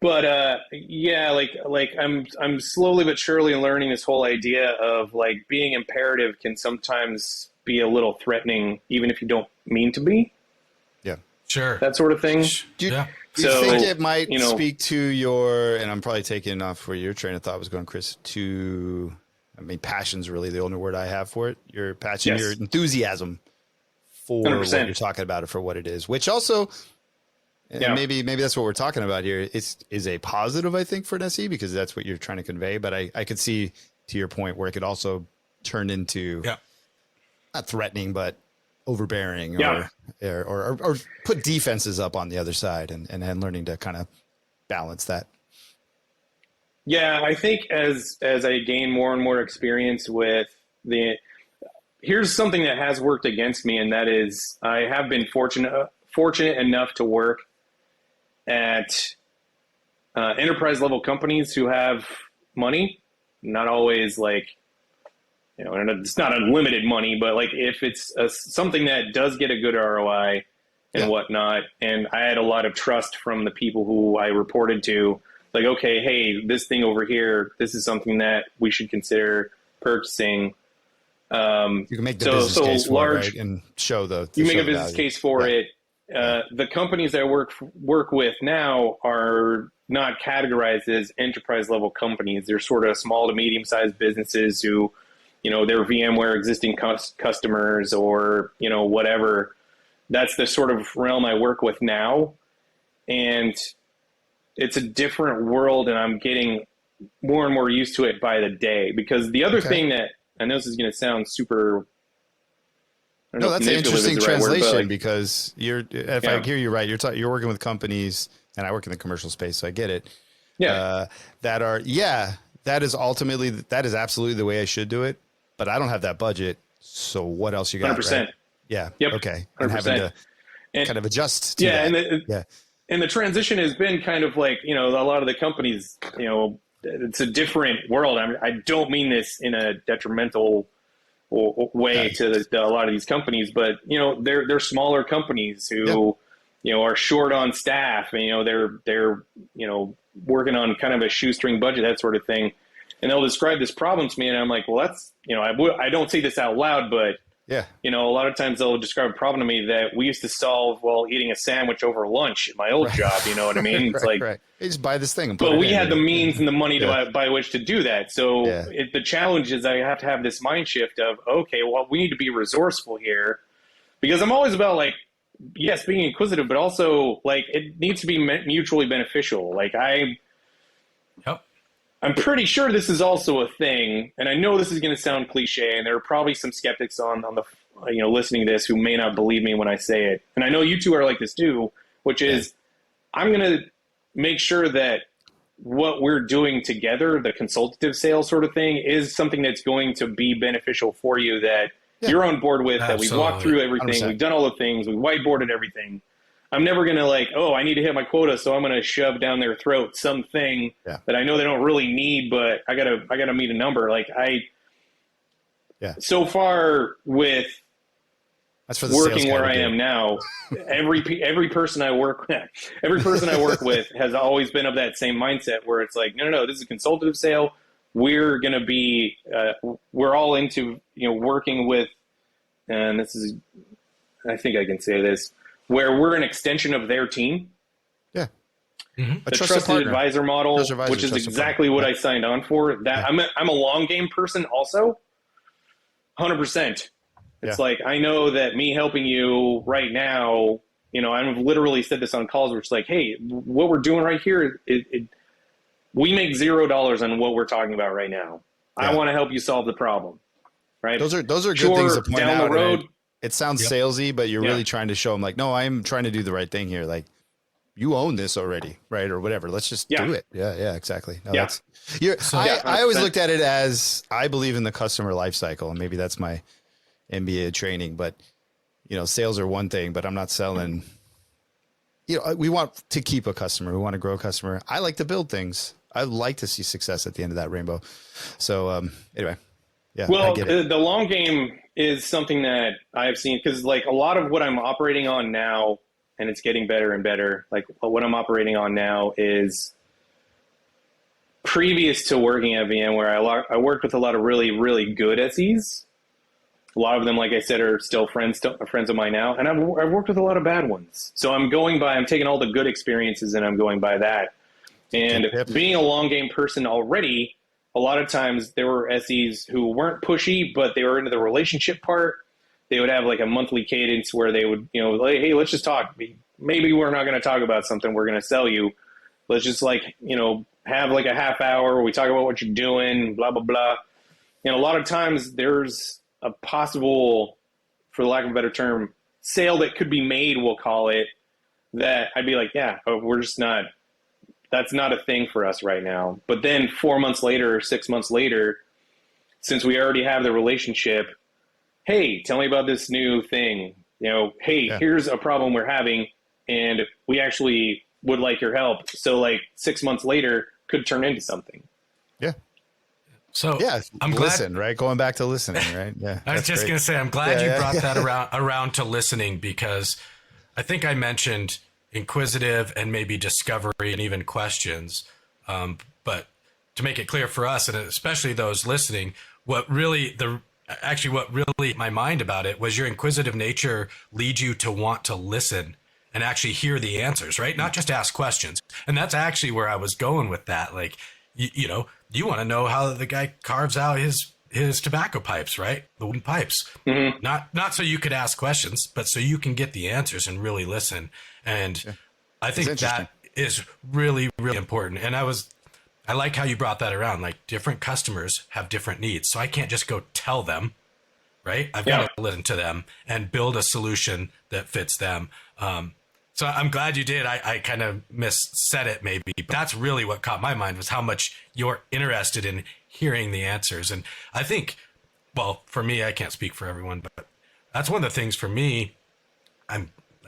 But yeah, like I'm slowly but surely learning this whole idea of like being imperative can sometimes be a little threatening, even if you don't mean to be. Yeah, sure, that sort of thing. Do you So, think it might speak to your, and I'm probably taking off where your train of thought was going, Chris, passion's really the only word I have for it. Your passion, your enthusiasm for 100%. what you're talking about it for what it is, which also, maybe that's what we're talking about here. Is a positive, I think, for an SE because that's what you're trying to convey. But I could see to your point where it could also turn into not threatening, but overbearing or put defenses up on the other side and learning to kind of balance that. Yeah, I think as I gain more and more experience with here's something that has worked against me, and that is I have been fortunate enough to work at enterprise level companies who have money, not always like, and it's not unlimited money, but like if it's something that does get a good ROI and whatnot. And I had a lot of trust from the people who I reported to, like, okay, hey, this thing over here, this is something that we should consider purchasing. You can make the So business case for large, it, right? And show you make show a the business value. case for Yeah. it. The companies I work with now are not categorized as enterprise level companies. They're sort of small to medium sized businesses who, they're VMware existing customers or whatever. That's the sort of realm I work with now, and it's a different world, and I'm getting more and more used to it by the day. Because the other Okay. thing that I know this is going to sound super. I don't No, know if that's an manipulative is interesting the right word, but, translation like, because if I hear you right, you're working with companies, and I work in the commercial space, so I get it. yeah, That is absolutely the way I should do it, but I don't have that budget. So what else you got? 100%. Right? Yeah. Yep. Okay. And 100%. having to And kind of adjust to yeah, that. Yeah. and the transition has been kind of like, a lot of the companies, it's a different world. I don't mean this in a detrimental way to a lot of these companies, but they're smaller companies who are short on staff, and they're working on kind of a shoestring budget, that sort of thing, and they'll describe this problem to me, and I'm like, well, that's I don't say this out loud, but Yeah. a lot of times they'll describe a problem to me that we used to solve while eating a sandwich over lunch at my old job. You know what I mean? It's like, Right. Hey, just buy this thing and put but it we in. had the means and the money Yeah. by which to do that. So Yeah. the challenge is I have to have this mind shift of, okay, well, we need to be resourceful here, because I'm always about, like, yes, being inquisitive, but also, like, it needs to be mutually beneficial. Like, Yep. I'm pretty sure this is also a thing, and I know this is going to sound cliche, and there are probably some skeptics on the listening to this who may not believe me when I say it. And I know you two are like this too, which is I'm going to make sure that what we're doing together, the consultative sales sort of thing, is something that's going to be beneficial for you, that you're on board with, that we've walked through everything, 100%. we've done all the things, we whiteboarded everything. I'm never going to, like, oh, I need to hit my quota, so I'm going to shove down their throat something that I know they don't really need, but I gotta meet a number. Like, so far with That's for the working where I am now, every person I work with has always been of that same mindset, where it's like, no, this is a consultative sale. We're going to be, we're all into, working with, and this is, I think I can say this, where we're an extension of their team. Yeah. Mm-hmm. The trusted advisor model, which is exactly what I signed on for. That I'm a long game person also, 100%. It's like, I know that me helping you right now, I've literally said this on calls where it's like, hey, what we're doing right here, we make $0 on what we're talking about right now. I want to help you solve the problem. Right. Those are good things to point down out. The road, it sounds salesy, but you're really trying to show them, like, no, I'm trying to do the right thing here. Like, you own this already, right? Or whatever. Let's just do it. Yeah, exactly. No, I always looked at it as, I believe in the customer life cycle, and maybe that's my MBA training, but sales are one thing, but I'm not selling. We want to keep a customer. We want to grow a customer. I like to build things. I like to see success at the end of that rainbow. So anyway, well, I get it. The long game is something that I've seen, because, like, a lot of what I'm operating on now, and it's getting better and better. Like, what I'm operating on now is previous to working at VMware. I worked with a lot of really, really good SEs. A lot of them, like I said, are still friends of mine now. And I've worked with a lot of bad ones. So I'm taking all the good experiences and I'm going by that. And being a long game person already, a lot of times there were SEs who weren't pushy, but they were into the relationship part. They would have, like, a monthly cadence where they would, like, hey, let's just talk. Maybe we're not going to talk about something we're going to sell you. Let's just, like, have, like, a half hour where we talk about what you're doing, blah, blah, blah. And a lot of times there's a possible, for lack of a better term, sale that could be made, we'll call it, that I'd be like, yeah, but we're just not, that's not a thing for us right now. But then 4 months later or 6 months later, since we already have the relationship, hey, tell me about this new thing. Here's a problem we're having, and we actually would like your help. So, like, 6 months later could turn into something. Yeah. So I'm glad, right? Going back to listening, right? Yeah. I was just going to say, I'm glad you brought that around to listening, because I think I mentioned inquisitive and maybe discovery and even questions. But to make it clear for us, and especially those listening, what really actually what really my mind about it was your inquisitive nature leads you to want to listen and actually hear the answers, right? Not just ask questions. And that's actually where I was going with that. Like, you know, you want to know how the guy carves out his tobacco pipes, right? The wooden pipes. Mm-hmm. Not so you could ask questions, but so you can get the answers and really listen. And I think that is really, really important. And I like how you brought that around. Like, different customers have different needs. So I can't just go tell them, right? I've got to listen to them and build a solution that fits them. So I'm glad you did. I kind of missaid it maybe, but that's really what caught my mind was how much you're interested in hearing the answers. And I think, well, for me, I can't speak for everyone, but that's one of the things for me.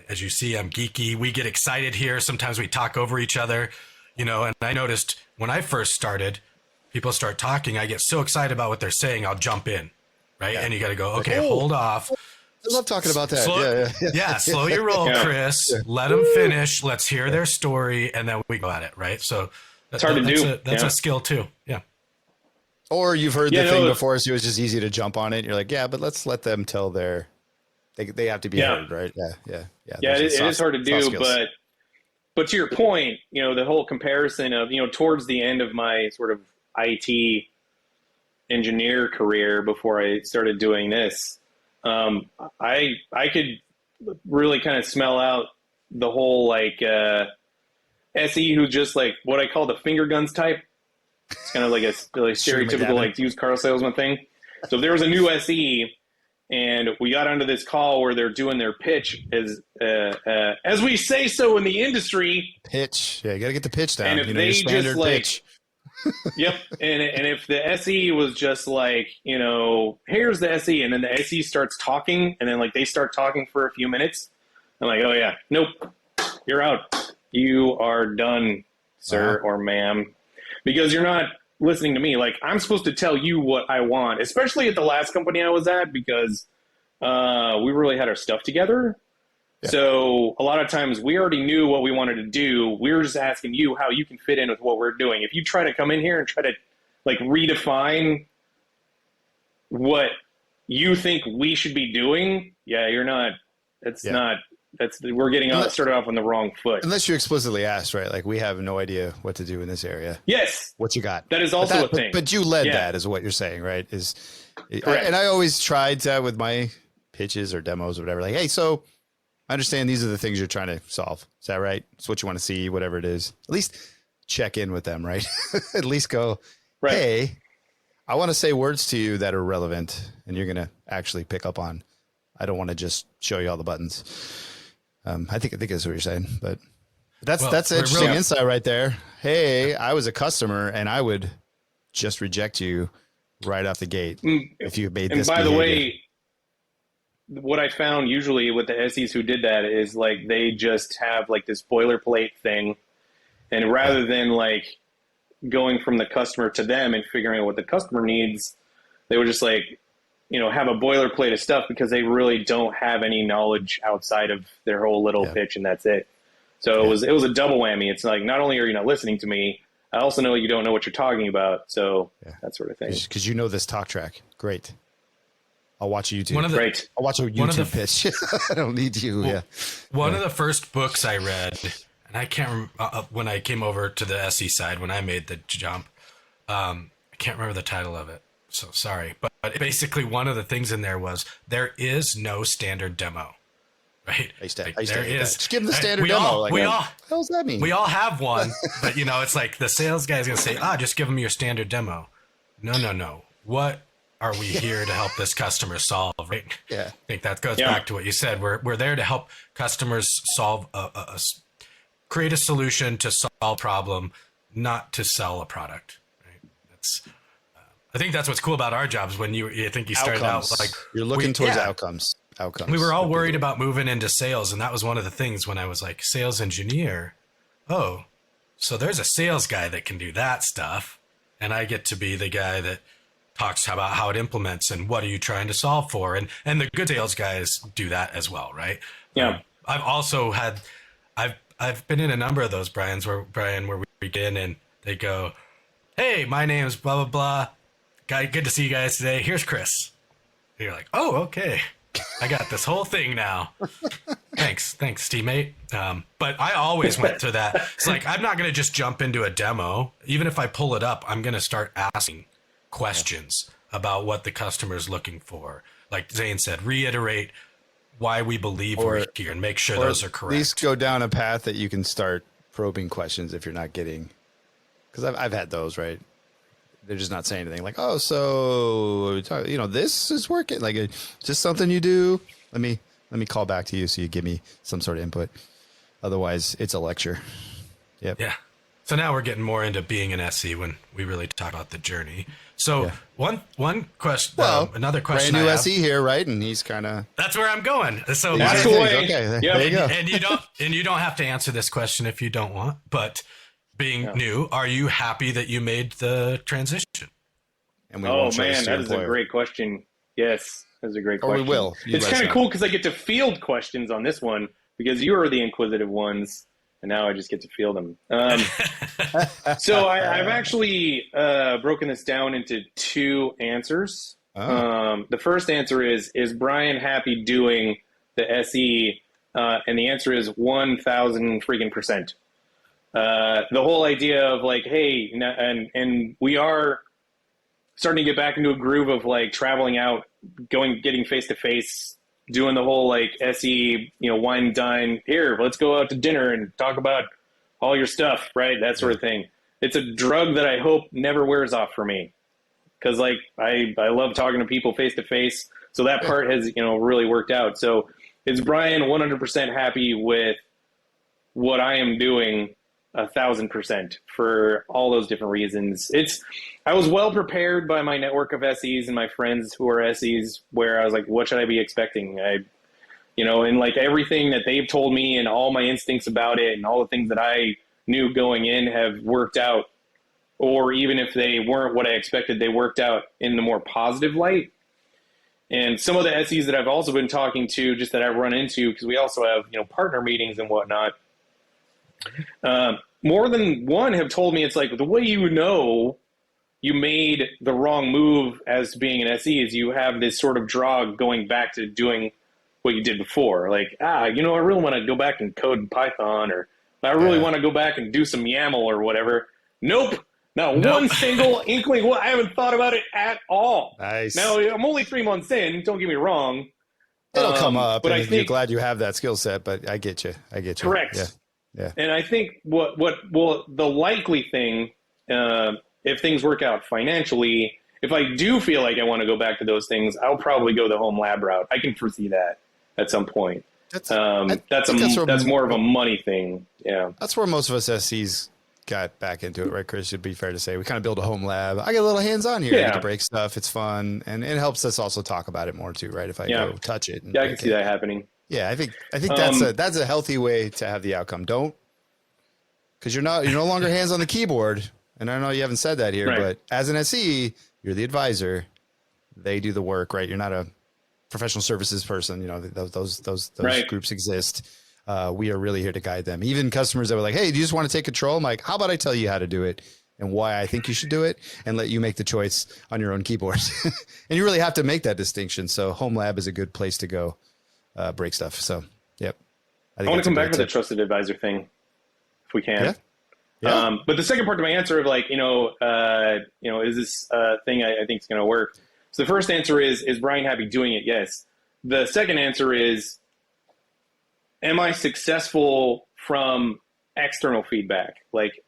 As you see, I'm geeky. We get excited here. Sometimes we talk over each other, you know, and I noticed when I first started, people start talking. I get so excited about what they're saying. I'll jump in. Right. Yeah. And you got to go, okay, hold off. I love talking about that. Yeah. Slow your roll, Chris. Yeah. Let them finish. Let's hear their story. And then we go at it. Right. So it's hard to do. That's a skill too. Yeah. Or you've heard the thing before, so it was just easy to jump on it. You're like, yeah, but let's let them tell they have to be heard, right? Yeah. It is hard to do, but to your point, you know, the whole comparison of, you know, towards the end of my sort of IT engineer career before I started doing this, I could really kind of smell out the whole like SE who just like what I call the finger guns type. It's kind of like a stereotypical like used car salesman thing. So if there was a new SE and we got onto this call where they're doing their pitch as we say so in the industry. Pitch. Yeah, you got to get the pitch down. And if they just like, pitch. Yep. And if the SE was just like, you know, here's the SE, and then the SE starts talking, and then like they start talking for a few minutes, I'm like, oh yeah, nope, you're out. You are done, sir or ma'am, because you're not listening to me. Like, I'm supposed to tell you what I want, especially at the last company I was at, because we really had our stuff together. Yeah. So a lot of times we already knew what we wanted to do. We were just asking you how you can fit in with what we're doing. If you try to come in here and try to like redefine what you think we should be doing, you're not. We're getting started off on the wrong foot. Unless you explicitly asked, right? Like, we have no idea what to do in this area. Yes. What you got? That is also a thing. But you led that, is what you're saying, right? And I always tried that with my pitches or demos or whatever. Like, hey, so I understand these are the things you're trying to solve. Is that right? It's what you want to see, whatever it is. At least check in with them, right? At least go, hey, I want to say words to you that are relevant and you're going to actually pick up on. I don't want to just show you all the buttons. I think that's what you're saying, but that's interesting insight right there. Hey, I was a customer and I would just reject you right off the gate if you made this. And by the way, what I found usually with the SEs who did that is like they just have like this boilerplate thing, and rather than like going from the customer to them and figuring out what the customer needs, they would just like, you know, have a boilerplate of stuff because they really don't have any knowledge outside of their whole little pitch, and that's it. So it was a double whammy. It's like, not only are you not listening to me, I also know you don't know what you're talking about. So that sort of thing. Because you know this talk track. Great. I'll watch a YouTube. I'll watch a YouTube pitch. I don't need you. One of the first books I read, and I can't remember when I came over to the SE side, when I made the jump, I can't remember the title of it. So sorry. But basically one of the things in there was there is no standard demo, right? Just give them the standard demo. What does that mean? We all have one, but you know, it's like the sales guy's going to say, just give them your standard demo. No. What are we here to help this customer solve, right? Yeah. I think that goes back to what you said. We're there to help customers solve create a solution to solve a problem, not to sell a product. Right? I think that's what's cool about our jobs. When you think you started out like you're looking towards outcomes. We were all worried about moving into sales, and that was one of the things when I was like sales engineer. Oh, so there's a sales guy that can do that stuff, and I get to be the guy that talks about how it implements and what are you trying to solve for, and the good sales guys do that as well, right? Yeah. I've also had I've been in a number of those Brian, where we get in and they go, hey, my name's blah blah blah. Guy, good to see you guys today. Here's Chris. You're like, oh, okay. I got this whole thing now. Thanks, teammate. But I always went through that. It's like, I'm not going to just jump into a demo. Even if I pull it up, I'm going to start asking questions about what the customer is looking for. Like Zane said, reiterate why we believe we're here and make sure those are correct. At least go down a path that you can start probing questions if you're not getting, because I've had those, right? They're just not saying anything like, oh, so, you know, this is working. Like, just something you do. Let me call back to you so you give me some sort of input. Otherwise, it's a lecture. Yep. Yeah. So now we're getting more into being an SE when we really talk about the journey. So one question, another question. Brand new SE here, right? And he's kind of. That's where I'm going. So that's the way. Okay, there you go. And you don't have to answer this question if you don't want, but being new, are you happy that you made the transition? And we oh man, that is a great question. Yes, that's a great question. Or we will. It's kind of cool because I get to field questions on this one because you are the inquisitive ones, and now I just get to field them. So I've actually broken this down into two answers. Oh. The first answer is Bryan happy doing the SE? And the answer is 1,000 freaking %. The whole idea of like, hey, and we are starting to get back into a groove of like traveling out, getting face to face, doing the whole like SE, you know, wine and dine. Here, let's go out to dinner and talk about all your stuff, right? That sort of thing. It's a drug that I hope never wears off for me, because like I love talking to people face to face. So that part has, you know, really worked out. So is Bryan 100% happy with what I am doing? 1,000% for all those different reasons. I was well prepared by my network of SEs and my friends who are SEs, where I was like, what should I be expecting? And like everything that they've told me and all my instincts about it and all the things that I knew going in have worked out, or even if they weren't what I expected, they worked out in the more positive light. And some of the SEs that I've also been talking to, just that I run into, because we also have, you know, partner meetings and whatnot, more than one have told me it's like the way you know you made the wrong move as being an SE is you have this sort of draw going back to doing what you did before. Like, I really want to go back and code in Python, or I really want to go back and do some YAML or whatever. Nope. One single inkling. Well, I haven't thought about it at all. Nice. Now, I'm only 3 months in. Don't get me wrong. It'll come up, but you're glad you have that skill set, but I get you. Correct. Yeah. And I think the likely thing, if things work out financially, if I do feel like I want to go back to those things, I'll probably go the home lab route. I can foresee that at some point. That's more of a money thing. Yeah. That's where most of us SCs got back into it, right, Chris? Should be fair to say. We kind of build a home lab. I get a little hands-on here. I get to break stuff. It's fun. And it helps us also talk about it more too, right? If I go touch it. I can see that happening. Yeah, I think that's a healthy way to have the outcome. Because you're no longer hands on the keyboard, and I know you haven't said that here, but as an SE, you're the advisor. They do the work, right? You're not a professional services person. You know, those groups exist. We are really here to guide them. Even customers that were like, "Hey, do you just want to take control?" I'm like, "How about I tell you how to do it and why I think you should do it, and let you make the choice on your own keyboard." And you really have to make that distinction. So, home lab is a good place to go. Break stuff. So, yep. I want to come back to the trusted advisor thing, if we can. Yeah. But the second part of my answer of like, is this thing I think is going to work? So the first answer is Bryan happy doing it? Yes. The second answer is, am I successful from external feedback? Like,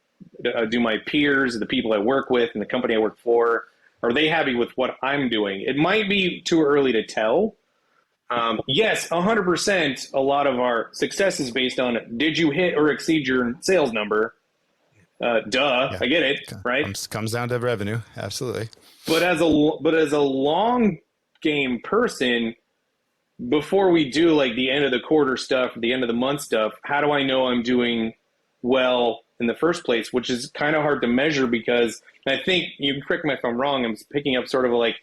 do my peers, the people I work with, and the company I work for, are they happy with what I'm doing? It might be too early to tell. Yes, 100%. A lot of our success is based on, did you hit or exceed your sales number? I get it, right? Comes down to revenue, absolutely. But as a long game person, before we do like the end of the quarter stuff, the end of the month stuff, how do I know I'm doing well in the first place? Which is kind of hard to measure, because I think, you can correct me if I'm wrong, I'm picking up sort of like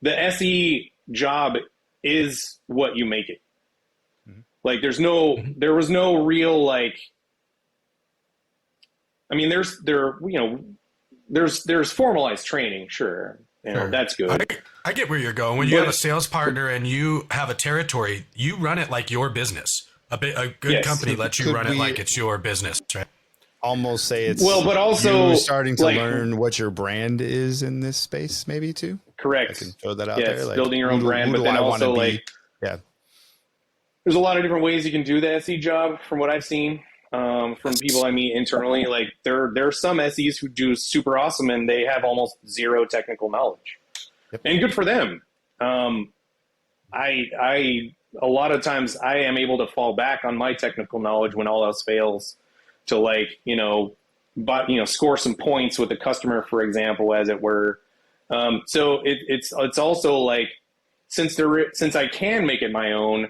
the SE job is what you make it. Mm-hmm. Like there was no real, like, I mean, there's formalized training, sure. Sure. that's good. I get where you're going. When you have a sales partner and you have a territory, you run it like your business. A good Yes. company lets you Could run it we- like it's your business, right? Almost say it's Well, but also, you starting to like- learn what your brand is in this space, maybe too. I Correct. can throw that out Yeah, there. it's Like, building your own brand, but do then I wanna also be? like Yeah, there's a lot of different ways you can do the SE job from what I've seen. From people I meet internally, like there are some SEs who do super awesome and they have almost zero technical knowledge, and good for them. I a lot of times I am able to fall back on my technical knowledge when all else fails to score some points with the customer, for example, as it were. So it's also like since I can make it my own,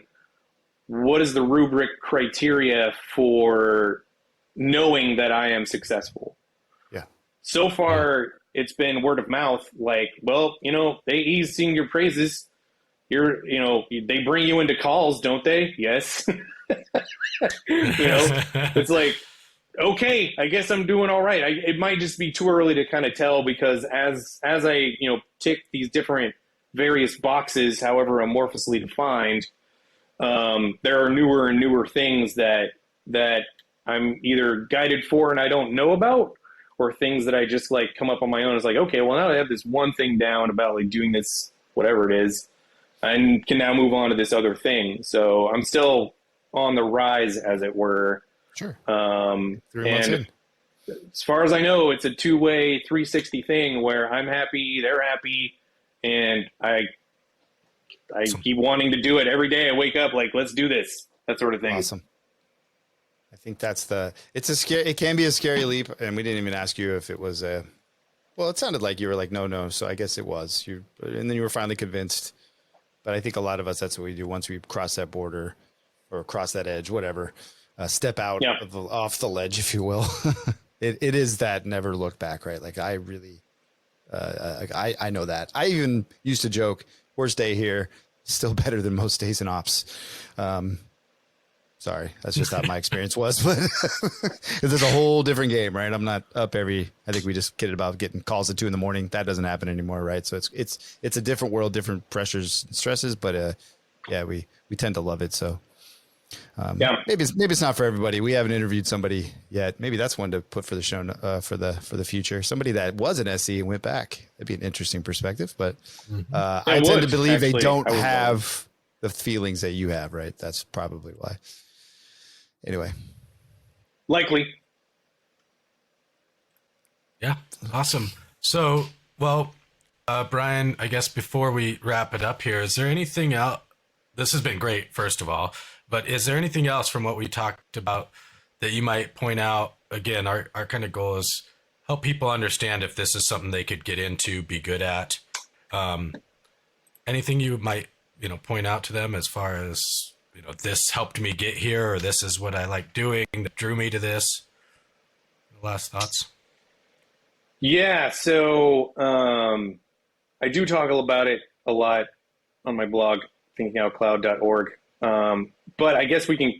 what is the rubric criteria for knowing that I am successful? yeah. So far, it's been word of mouth. Like, well, he's sing your praises. They bring you into calls, don't they? Yes. It's like, okay, I guess I'm doing all right. It might just be too early to kind of tell because as I, tick these different various boxes, however amorphously defined, there are newer and newer things that I'm either guided for and I don't know about, or things that I just like come up on my own. It's like, okay, well now I have this one thing down about like doing this, whatever it is, and can now move on to this other thing. So I'm still on the rise, as it were. Sure. 3 months in. As far as I know, it's a two-way 360 thing where I'm happy, they're happy, and I keep wanting to do it every day. I wake up like, let's do this, that sort of thing. Awesome. I think it can be a scary leap. And we didn't even ask you if it was well, it sounded like you were like, no. So I guess it was and then you were finally convinced, but I think a lot of us, that's what we do. Once we cross that border or cross that edge, whatever, step out off the ledge, if you will. It is that never look back, right? Like I really, I know that. I even used to joke, worst day here, still better than most days in ops. Sorry, that's just how my experience was, but it's a whole different game, right? I'm not up I think we just kidded about getting calls at 2 a.m. That doesn't happen anymore, right? So it's a different world, different pressures, and stresses, but we tend to love it. So maybe it's not for everybody. We haven't interviewed somebody yet. Maybe that's one to put for the show for the future. Somebody that was an SE and went back. That'd be an interesting perspective. But I tend to believe they don't have the feelings that you have, right? That's probably why. Anyway, likely. Yeah, awesome. So, well, Bryan, I guess before we wrap it up here, is there anything else? This has been great, first of all, but is there anything else from what we talked about that you might point out? Again, our kind of goal is help people understand if this is something they could get into, be good at. Anything you might, point out to them as far as, this helped me get here, or this is what I like doing that drew me to this? Last thoughts? Yeah, so I do talk about it a lot on my blog, thinkingoutcloud.org. But I guess we can,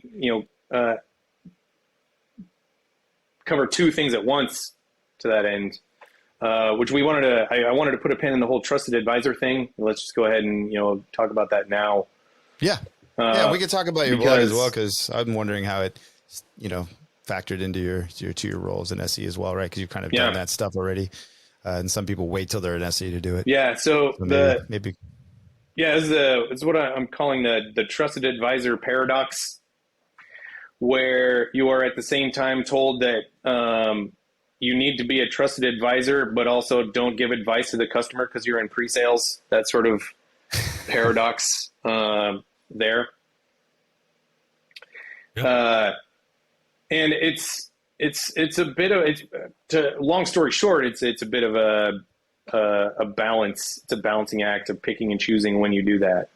cover two things at once to that end, which I wanted to put a pin in the whole trusted advisor thing. Let's just go ahead and, talk about that now. Yeah. We could talk about your blog as well, because I'm wondering how it, factored into your role as an SE as well, right? Because you've kind of done that stuff already, and some people wait till they're an SE to do it. Yeah. So maybe. Yeah, it's what I'm calling the trusted advisor paradox, where you are at the same time told that you need to be a trusted advisor, but also don't give advice to the customer because you're in pre-sales. That sort of paradox there. Yep. And it's a bit of long story short, it's a bit of a balance. It's a balancing act of picking and choosing when you do that,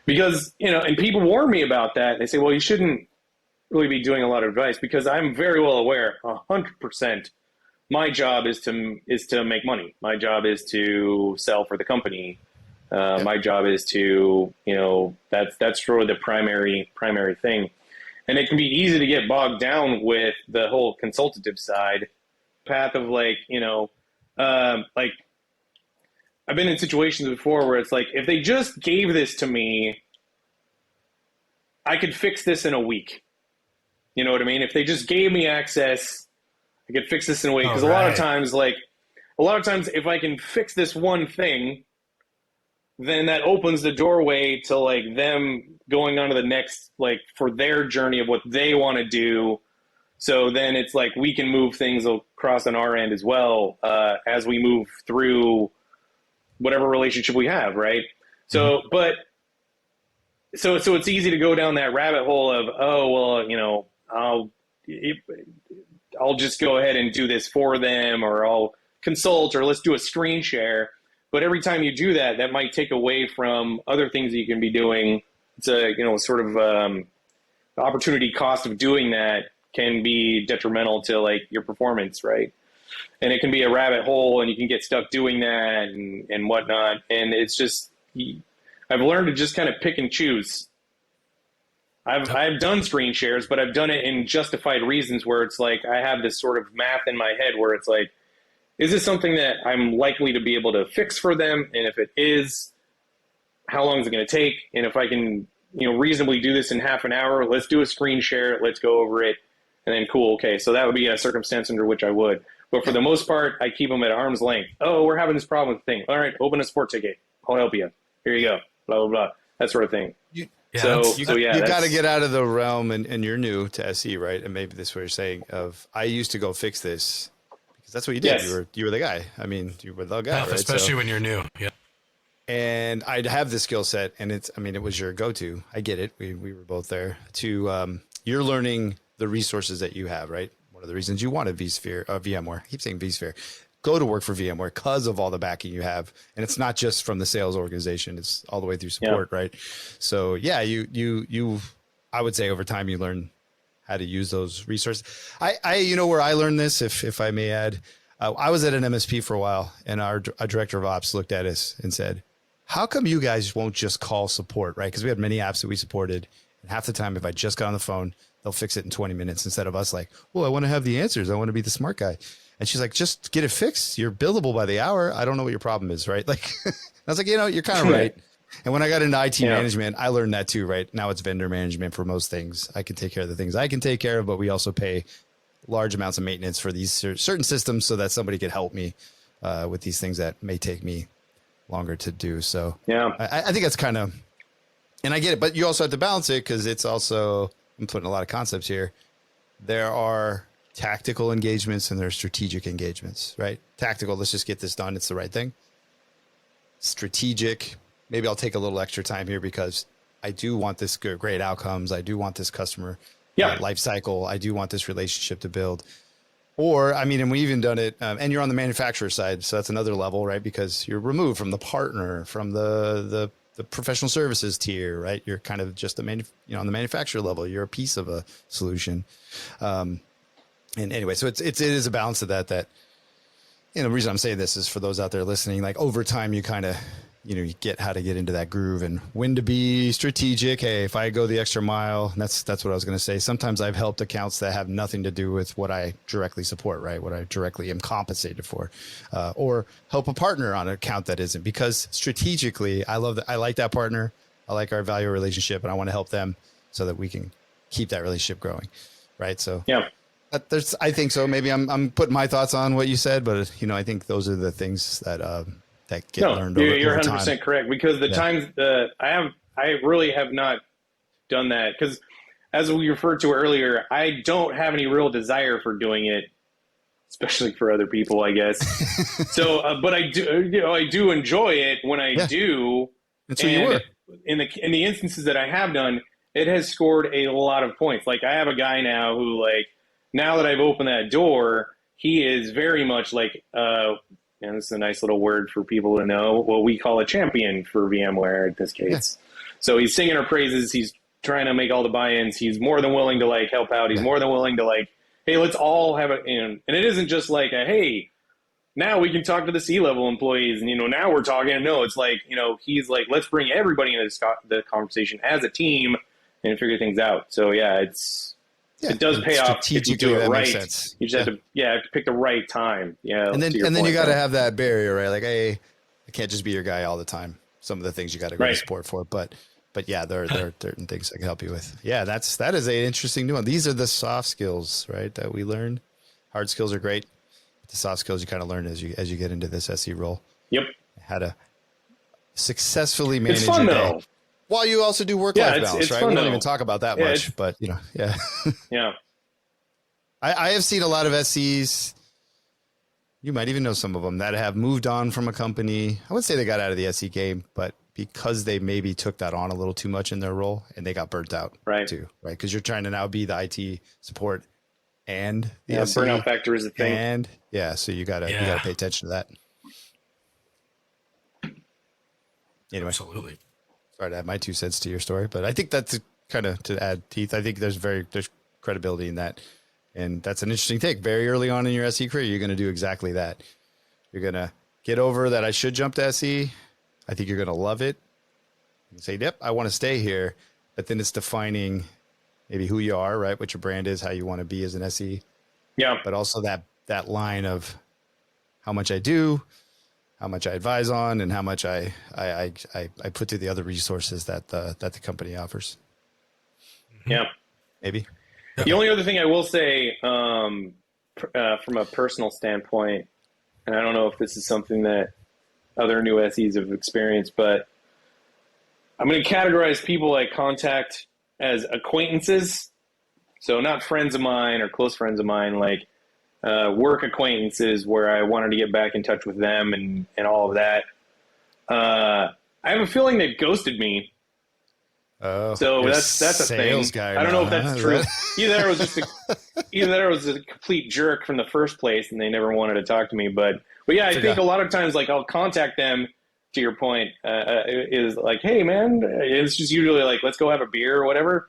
because and people warn me about that. They say, well, you shouldn't really be doing a lot of advice, because I'm very well aware 100% my job is to make money. My job is to sell for the company. My job is to, that's really the primary thing. And it can be easy to get bogged down with the whole consultative side path of I've been in situations before where it's like, if they just gave this to me, I could fix this in a week. You know what I mean? If they just gave me access, I could fix this in a week. Oh, Because right. a lot of times, if I can fix this one thing, then that opens the doorway to like them going on to the next, like for their journey of what they want to do. So then it's like we can move things across on our end as well as we move through whatever relationship we have, right? So, but so it's easy to go down that rabbit hole of, oh well, you know, I'll just go ahead and do this for them, or I'll consult, or let's do a screen share. But every time you do that, that might take away from other things that you can be doing. It's a, you know, sort of the opportunity cost of doing that can be detrimental to like your performance, right? And it can be a rabbit hole, and you can get stuck doing that and whatnot. And it's just, I've learned to just kind of pick and choose. I've done screen shares, but I've done it in justified reasons where it's like I have this sort of math in my head where it's like, is this something that I'm likely to be able to fix for them? And if it is, how long is it going to take? And if I can, you know, reasonably do this in half an hour, let's do a screen share. Let's go over it. And then cool. Okay. So that would be a circumstance under which I would. But for the most part, I keep them at arm's length. Oh, we're having this problem with the thing. All right. Open a support ticket. I'll help you. Here you go. Blah, blah, blah. That sort of thing. You got to get out of the realm, and you're new to SE, right? And maybe this is what you're saying of, I used to go fix this. That's what you did. Yes. You were the guy. I mean, you were the guy, right? Especially when you're new. Yeah. And I'd have the skill set, and it was your go-to. I get it. We were both there to, you're learning the resources that you have, right? One of the reasons you wanted VMware, I keep saying vSphere, go to work for VMware because of all the backing you have. And it's not just from the sales organization. It's all the way through support, right? So yeah, I would say over time you learn how to use those resources. You know where I learned this, if I may add, I was at an MSP for a while, and our director of ops looked at us and said, how come you guys won't just call support, right? Because we had many apps that we supported, and half the time, if I just got on the phone, they'll fix it in 20 minutes instead of us like, well, I want to have the answers. I want to be the smart guy. And she's like, just get it fixed. You're billable by the hour. I don't know what your problem is, right? Like, I was like, you know, you're kind of right. And when I got into IT management, I learned that too, right? Now it's vendor management for most things. I can take care of the things I can take care of, but we also pay large amounts of maintenance for these certain systems so that somebody could help me with these things that may take me longer to do. So yeah, I think that's kind of, and I get it, but you also have to balance it because it's also, I'm putting a lot of concepts here. There are tactical engagements and there are strategic engagements, right? Tactical, let's just get this done. It's the right thing. Strategic, maybe I'll take a little extra time here because I do want this great outcomes. I do want this customer life cycle. I do want this relationship to build. Or, I mean, and we even done it, and you're on the manufacturer side. So that's another level, right? Because you're removed from the partner, from the professional services tier, right? You're kind of just on the manufacturer level, you're a piece of a solution. And anyway, so it is a balance of that, the reason I'm saying this is for those out there listening, like over time, you kind of, you get how to get into that groove and when to be strategic. Hey, if I go the extra mile, that's what I was going to say. Sometimes I've helped accounts that have nothing to do with what I directly support, right? What I directly am compensated for, or help a partner on an account that isn't, because strategically, I like that partner. I like our value relationship and I want to help them so that we can keep that relationship growing. Right. So yeah. I think so. Maybe I'm putting my thoughts on what you said, but I think those are the things that get learned over time. You're 100% correct, because the times I really have not done that, because as we referred to earlier, I don't have any real desire for doing it, especially for other people, I guess. So, but I do enjoy it when I do. That's who you were. In the instances that I have done, it has scored a lot of points. Like I have a guy now who, like, now that I've opened that door, he is very much like, and this is a nice little word for people to know, what we call a champion for VMware in this case. Yeah. So he's singing our praises. He's trying to make all the buy-ins. He's more than willing to like help out. He's more than willing to like, hey, let's all have it. And it isn't just like hey, now we can talk to the C-level employees and, now we're talking. No, it's like, he's like, let's bring everybody into the conversation as a team and figure things out. So yeah, it does pay off if you do it right. You just have to pick the right time. And then you got to have that barrier, right? Like, hey, I can't just be your guy all the time. Some of the things you got to go to support for, but yeah, there are certain things I can help you with. Yeah, that is a interesting new one. These are the soft skills, right, that we learn. Hard skills are great. The soft skills you kind of learn as you get into this SE role. Yep. How to successfully manage it's fun, your day. though. While you also do work-life balance, it's right? fun, We don't though. even talk about that much, but yeah. Yeah. I have seen a lot of SEs. You might even know some of them that have moved on from a company. I would say they got out of the SE game, but because they maybe took that on a little too much in their role and they got burnt out too, right? Because you're trying to now be the IT support and the SE. Burnout factor is a thing. And so you gotta pay attention to that. Anyway, Absolutely. Sorry to add my 2 cents to your story, but I think that's kind of to add teeth. I think there's credibility in that. And that's an interesting take. Very early on in your SE career, you're going to do exactly that. You're going to get over that I should jump to SE. I think you're going to love it. You say, yep, I want to stay here. But then it's defining maybe who you are, right? What your brand is, how you want to be as an SE. Yeah. But also that line of how much I do, how much I advise on, and how much I put to the other resources that the company offers. Yeah. Maybe. The only other thing I will say, from a personal standpoint, and I don't know if this is something that other new SEs have experienced, but I'm going to categorize people I contact as acquaintances. So not friends of mine or close friends of mine, like work acquaintances where I wanted to get back in touch with them and all of that. I have a feeling they've ghosted me. Oh, so that's a thing. I don't know if that's true. Either there was a complete jerk from the first place and they never wanted to talk to me. But yeah, I think a lot of times, like, I'll contact them, to your point, is like, hey man, it's just usually like, let's go have a beer or whatever.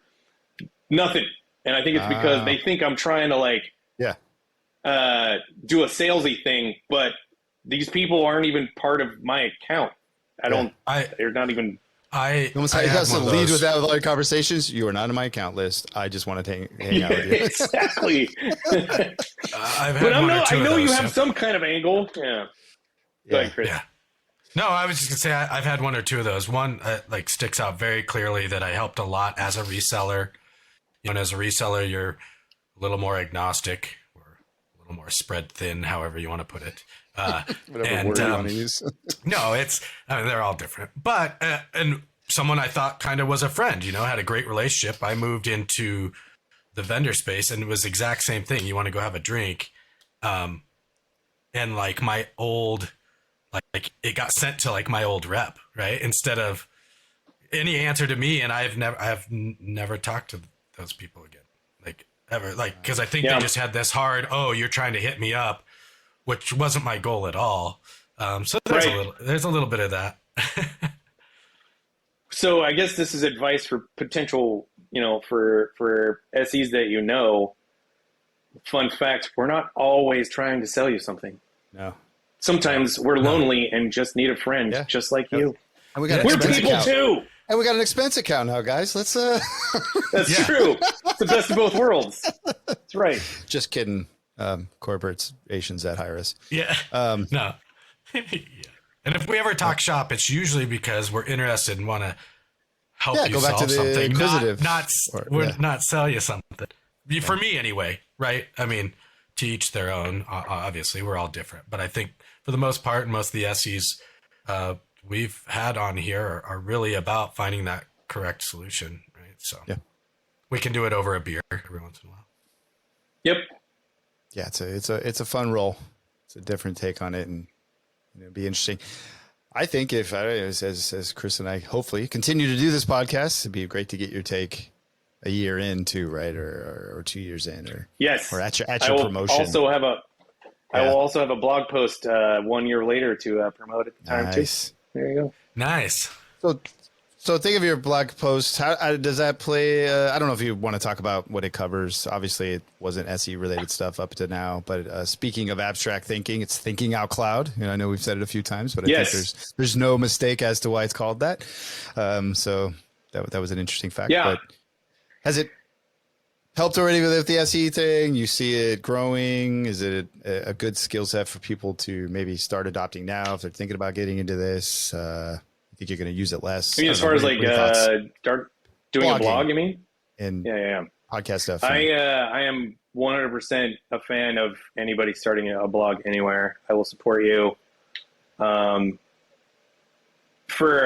Nothing. And I think it's because they think I'm trying to do a salesy thing, but these people aren't even part of my account. They're not even. Almost how you have to lead with that with all your conversations. You are not on my account list. I just want to hang out with you. Exactly. But I know you have some kind of angle. Yeah. Go ahead, Chris. Yeah. No, I was just gonna say I've had 1 or 2 of those. One sticks out very clearly that I helped a lot as a reseller. And as a reseller, you're a little more agnostic or a little more spread thin, however you want to put it. Whatever word you want to use. No, they're all different. But and someone I thought kind of was a friend, had a great relationship. I moved into the vendor space and it was the exact same thing. You want to go have a drink, and like my old, like it got sent to like my old rep, right? Instead of any answer to me, and I have never talked to those people again, like ever, like because I think they just had this hard, you're trying to hit me up, which wasn't my goal at all. So there's a little bit of that. So I guess this is advice for potential, for SEs that Fun fact, we're not always trying to sell you something. No. Sometimes we're lonely and just need a friend, just like you. And we're people too. And we got an expense account now, guys. Let's That's true. It's the best of both worlds. That's right. Just kidding. Corporations that hire us. Yeah. No. Yeah. And if we ever talk shop, it's usually because we're interested and want to help you solve something. Not sell you something. For me anyway, right? I mean, to each their own. Obviously, we're all different. But I think for the most part, most of the SEs we've had on here are really about finding that correct solution, right? So we can do it over a beer every once in a while. Yep. Yeah, it's a fun role. It's a different take on it, and it'd be interesting. I think as Chris and I hopefully continue to do this podcast, it'd be great to get your take a year in too, right? Or 2 years in, or at your promotion. I will also have a blog post 1 year later to promote at the time too. There you go. Nice. So think of your blog post. How does that play? I don't know if you want to talk about what it covers. Obviously, it wasn't SE related stuff up to now. But speaking of abstract thinking, it's thinking out loud. I know we've said it a few times, but I think there's no mistake as to why it's called that. So that was an interesting fact. Yeah. But has it helped already with the SE thing? You see it growing? Is it a good skill set for people to maybe start adopting now if they're thinking about getting into this? I think you're going to use it less. I mean, as far as like start doing a blog, you mean? And yeah. podcast stuff. I am 100% a fan of anybody starting a blog anywhere. I will support you for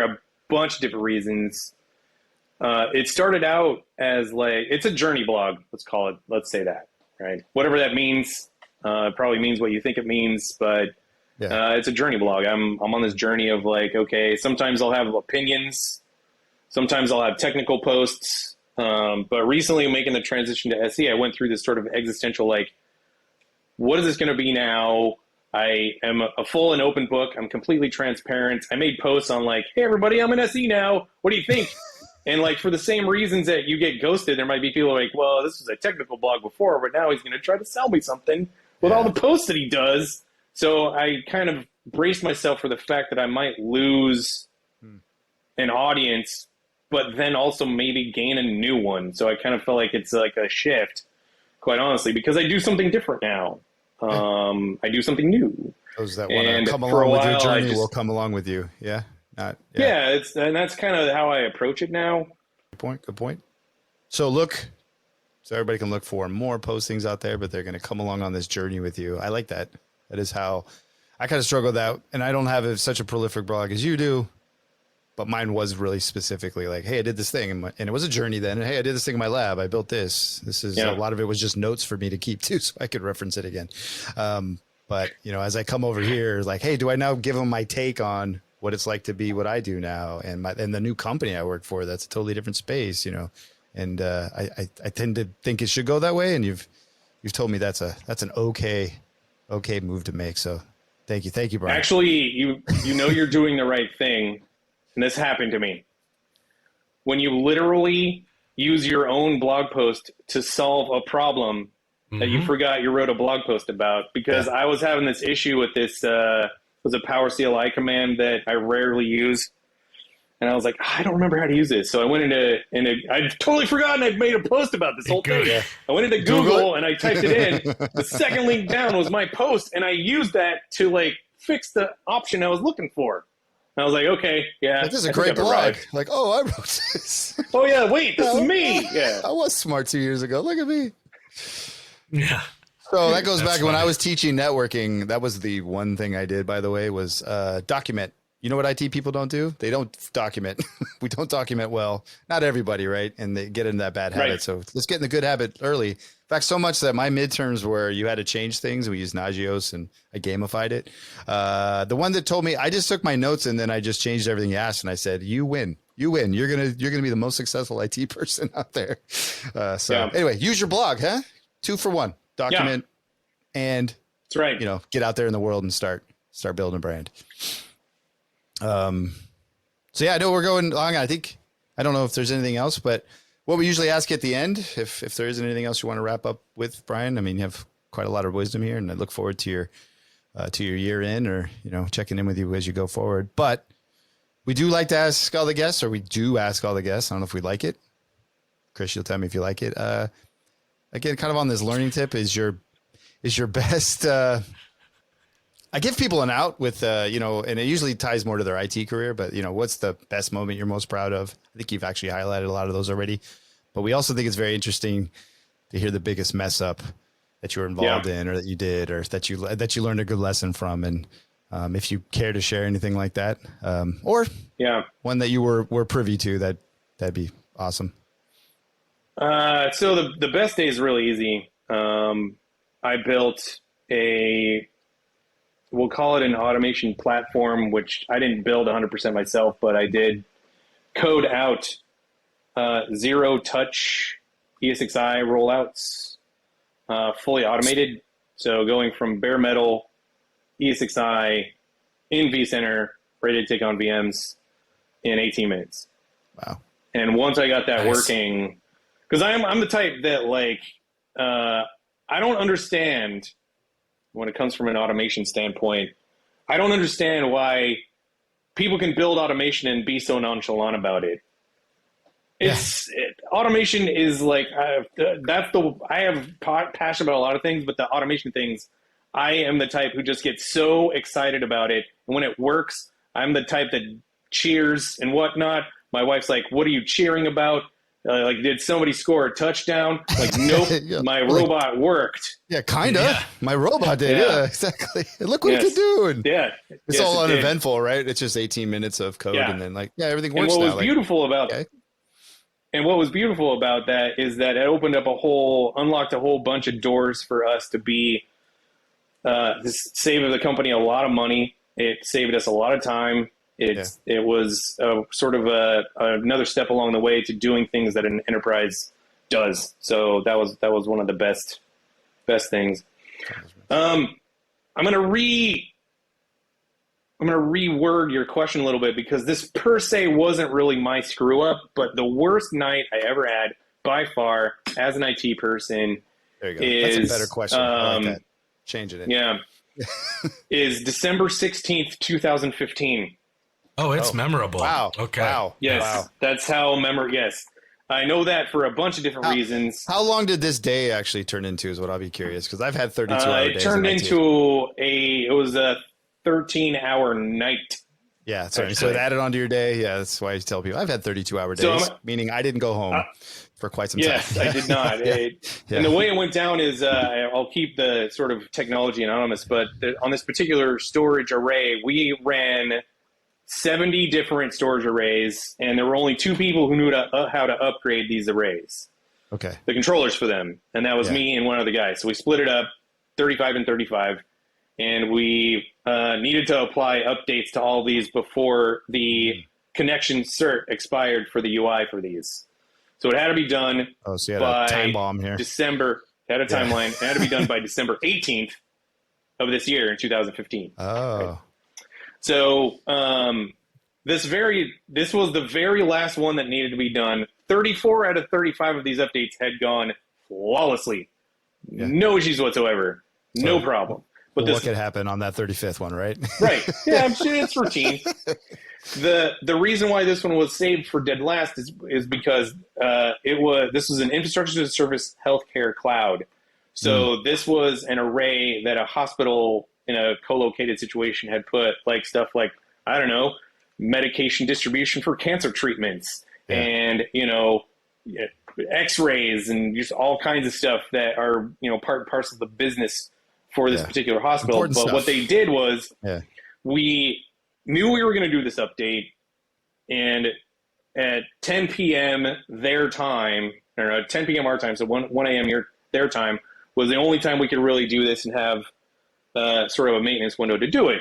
a bunch of different reasons. It started out as like, it's a journey blog, let's call it. Let's say that, right? Whatever that means, it probably means what you think it means, but it's a journey blog. I'm on this journey of like, okay, sometimes I'll have opinions, sometimes I'll have technical posts. But recently making the transition to SE, I went through this sort of existential, like, what is this going to be now? I am a full and open book. I'm completely transparent. I made posts on like, hey, everybody, I'm an SE now. What do you think? And like, for the same reasons that you get ghosted, there might be people like, well, this was a technical blog before, but now he's going to try to sell me something with all the posts that he does. So I kind of braced myself for the fact that I might lose an audience, but then also maybe gain a new one. So I kind of felt like it's like a shift, quite honestly, because I do something different now. I do something new. Those that want to come along with your journey will come along with you. Yeah. And that's kind of how I approach it now. Good point. So everybody can look for more postings out there, but they're going to come along on this journey with you. I like that. That is how I kind of struggle with that. And I don't have such a prolific blog as you do, but mine was really specifically like, hey, I did this thing. And it was a journey then. And hey, I did this thing in my lab. I built this. A lot of it was just notes for me to keep too, so I could reference it again. But as I come over here, like, hey, do I now give them my take on what it's like to be what I do now, and the new company I work for, that's a totally different space, and I tend to think it should go that way. And you've told me that's an okay move to make. So thank you, Bryan. Actually, you're doing the right thing, and this happened to me. When you literally use your own blog post to solve a problem that you forgot you wrote a blog post about, because I was having this issue with this. Was a power CLI command that I rarely use. And I was like, I don't remember how to use this. So I went I'd totally forgotten I'd made a post about this whole thing. Yeah. I went into Google and I typed it in. The second link down was my post, and I used that to like fix the option I was looking for. And I was like, okay, yeah. This is a great blog. Like, oh, I wrote this. Oh yeah, wait, this is me. Yeah. I was smart 2 years ago. Look at me. Yeah. So that goes back when I was teaching networking. That was the one thing I did, by the way, was document. You know what IT people don't do? They don't document. We don't document well. Not everybody, right? And they get into that bad habit. Right. So let's get in the good habit early. In fact, so much that my midterms where you had to change things. We used Nagios and I gamified it. The one that told me, I just took my notes and then I just changed everything you asked. And I said, you win. You're gonna be the most successful IT person out there. Anyway, use your blog, huh? 2 for 1. Document and that's right. Get out there in the world and start building a brand. So yeah, I know we're going long. I don't know if there's anything else, but what we usually ask at the end, if there isn't anything else you want to wrap up with, Bryan, I mean, you have quite a lot of wisdom here, and I look forward to your year in, or, checking in with you as you go forward. But we do like to ask all the guests, or we do ask all the guests. I don't know if we like it. Chris, you'll tell me if you like it. Again, kind of on this learning tip, is your best, I give people an out with, and it usually ties more to their IT career, but what's the best moment you're most proud of? I think you've actually highlighted a lot of those already, but we also think it's very interesting to hear the biggest mess up that you were involved in, or that you did, or that you learned a good lesson from. And if you care to share anything like that, or one that you were privy to, that'd be awesome. So the best day is really easy. I built we'll call it an automation platform, which I didn't build 100% myself, but I did code out zero touch ESXi rollouts, fully automated. So going from bare metal ESXi in vCenter, ready to take on VMs in 18 minutes. Wow. And once I got that working, because I'm the type that I don't understand when it comes from an automation standpoint. I don't understand why people can build automation and be so nonchalant about it. Automation is like I have passion about a lot of things, but the automation things, I am the type who just gets so excited about it, and when it works, I'm the type that cheers and whatnot. My wife's like, "What are you cheering about? Like, did somebody score a touchdown?" Like, nope, Yeah, my robot worked. Yeah, kind of. Yeah. My robot did. Yeah, exactly. Look what it Yes. can do. And Yeah, it's yes, all it did. uneventful, right? It's just 18 minutes of code, Yeah. and then everything And works what now. was beautiful about okay. And what was beautiful about that is that it unlocked a whole bunch of doors for us to be, this saved the company a lot of money. It saved us a lot of time. It was sort of another step along the way to doing things that an enterprise does. So that was one of the best things. I'm gonna reword your question a little bit, because this per se wasn't really my screw up, but the worst night I ever had by far as an IT person There you go. That's a better question. I like that. Change it in. Yeah. is December 16th, 2015. Oh, it's memorable. Wow. Okay. Wow. Yes. Wow. That's how yes. I know that for a bunch of different reasons. How long did this day actually turn into is what I'll be curious, because I've had 32-hour days. It turned into it was a 13-hour night. Yeah, sorry. So it added onto your day. Yeah, that's why I tell people I've had 32-hour days, meaning I didn't go home for quite some time. Yes, I did not. And the way it went down is I'll keep the sort of technology anonymous, but on this particular storage array, we ran 70 different storage arrays, and there were only 2 people who knew how to upgrade these arrays. Okay. The controllers for them, and that was me and one other guy. So we split it up, 35 and 35, and we needed to apply updates to all these before the connection cert expired for the UI for these. So it had to be done So you had by a time bomb here. December. It had a timeline. It had to be done by December 18th of this year in 2015. Oh. Right? So this was the very last one that needed to be done. 34 out of 35 of these updates had gone flawlessly. Yeah. No issues whatsoever. No problem. But what could happen on that 35th one, right? Right. Yeah, I'm sure it's routine. The reason why this one was saved for dead last is because this was an infrastructure as a service healthcare cloud. So this was an array that a hospital in a co-located situation had put stuff like, I don't know, medication distribution for cancer treatments and, x-rays and just all kinds of stuff that are, part and parcel of the business for this particular hospital. Important but stuff. what they did was we knew we were going to do this update, and at 10 p.m. their time, or 10 p.m. our time, so 1 a.m. their time, was the only time we could really do this and have sort of a maintenance window to do it.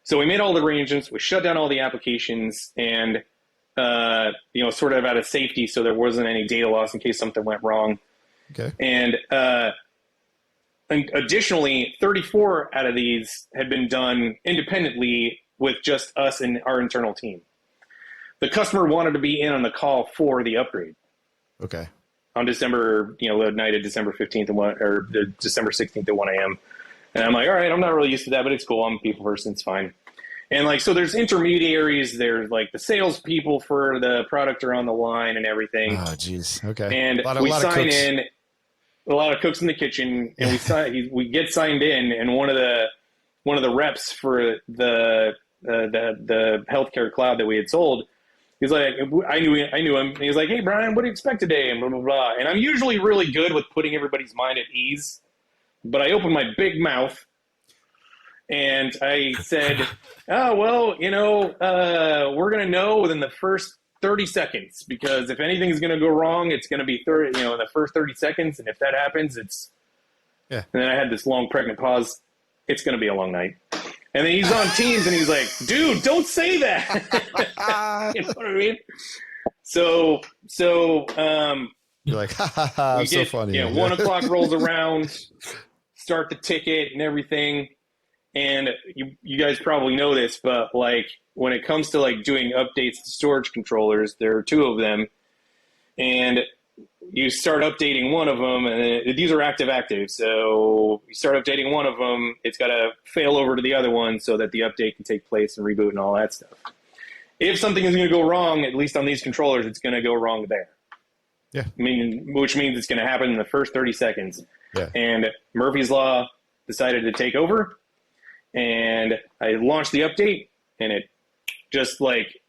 So we made all the arrangements, we shut down all the applications, and sort of out of safety, so there wasn't any data loss in case something went wrong. Okay. And additionally, 34 out of these had been done independently with just us and our internal team. The customer wanted to be in on the call for the upgrade. Okay. On December, the night of December 15th or December 16th at 1 a.m. And I'm like, all right, I'm not really used to that, but it's cool. I'm a people person. It's fine. And so there's intermediaries. There's the sales people for the product are on the line and everything. Oh, geez. Okay. And we sign in. A lot of cooks in the kitchen, and we get signed in, and one of the reps for the healthcare cloud that we had sold, he's like, I knew him. And he's like, hey Bryan, what do you expect today? And blah blah blah. And I'm usually really good with putting everybody's mind at ease, but I opened my big mouth and I said, oh well, we're gonna know within the first 30 seconds, because if anything's going to go wrong, it's going to be in the first 30 seconds. And if that happens, it's, and then I had this long pregnant pause. It's going to be a long night. And then he's on Teams and he's like, dude, don't say that. You know what I mean? So, you're like, ha ha ha, it's so funny. 1 o'clock rolls around, start the ticket and everything. And you guys probably know this, but when it comes to doing updates to storage controllers, there are 2 of them, and you start updating one of them, and these are active. So you start updating one of them, it's got to fail over to the other one so that the update can take place and reboot and all that stuff. if something is going to go wrong, at least on these controllers, it's going to go wrong there. Yeah. Which means it's going to happen in the first 30 seconds. Yeah. And Murphy's Law decided to take over, and I launched the update, and it just like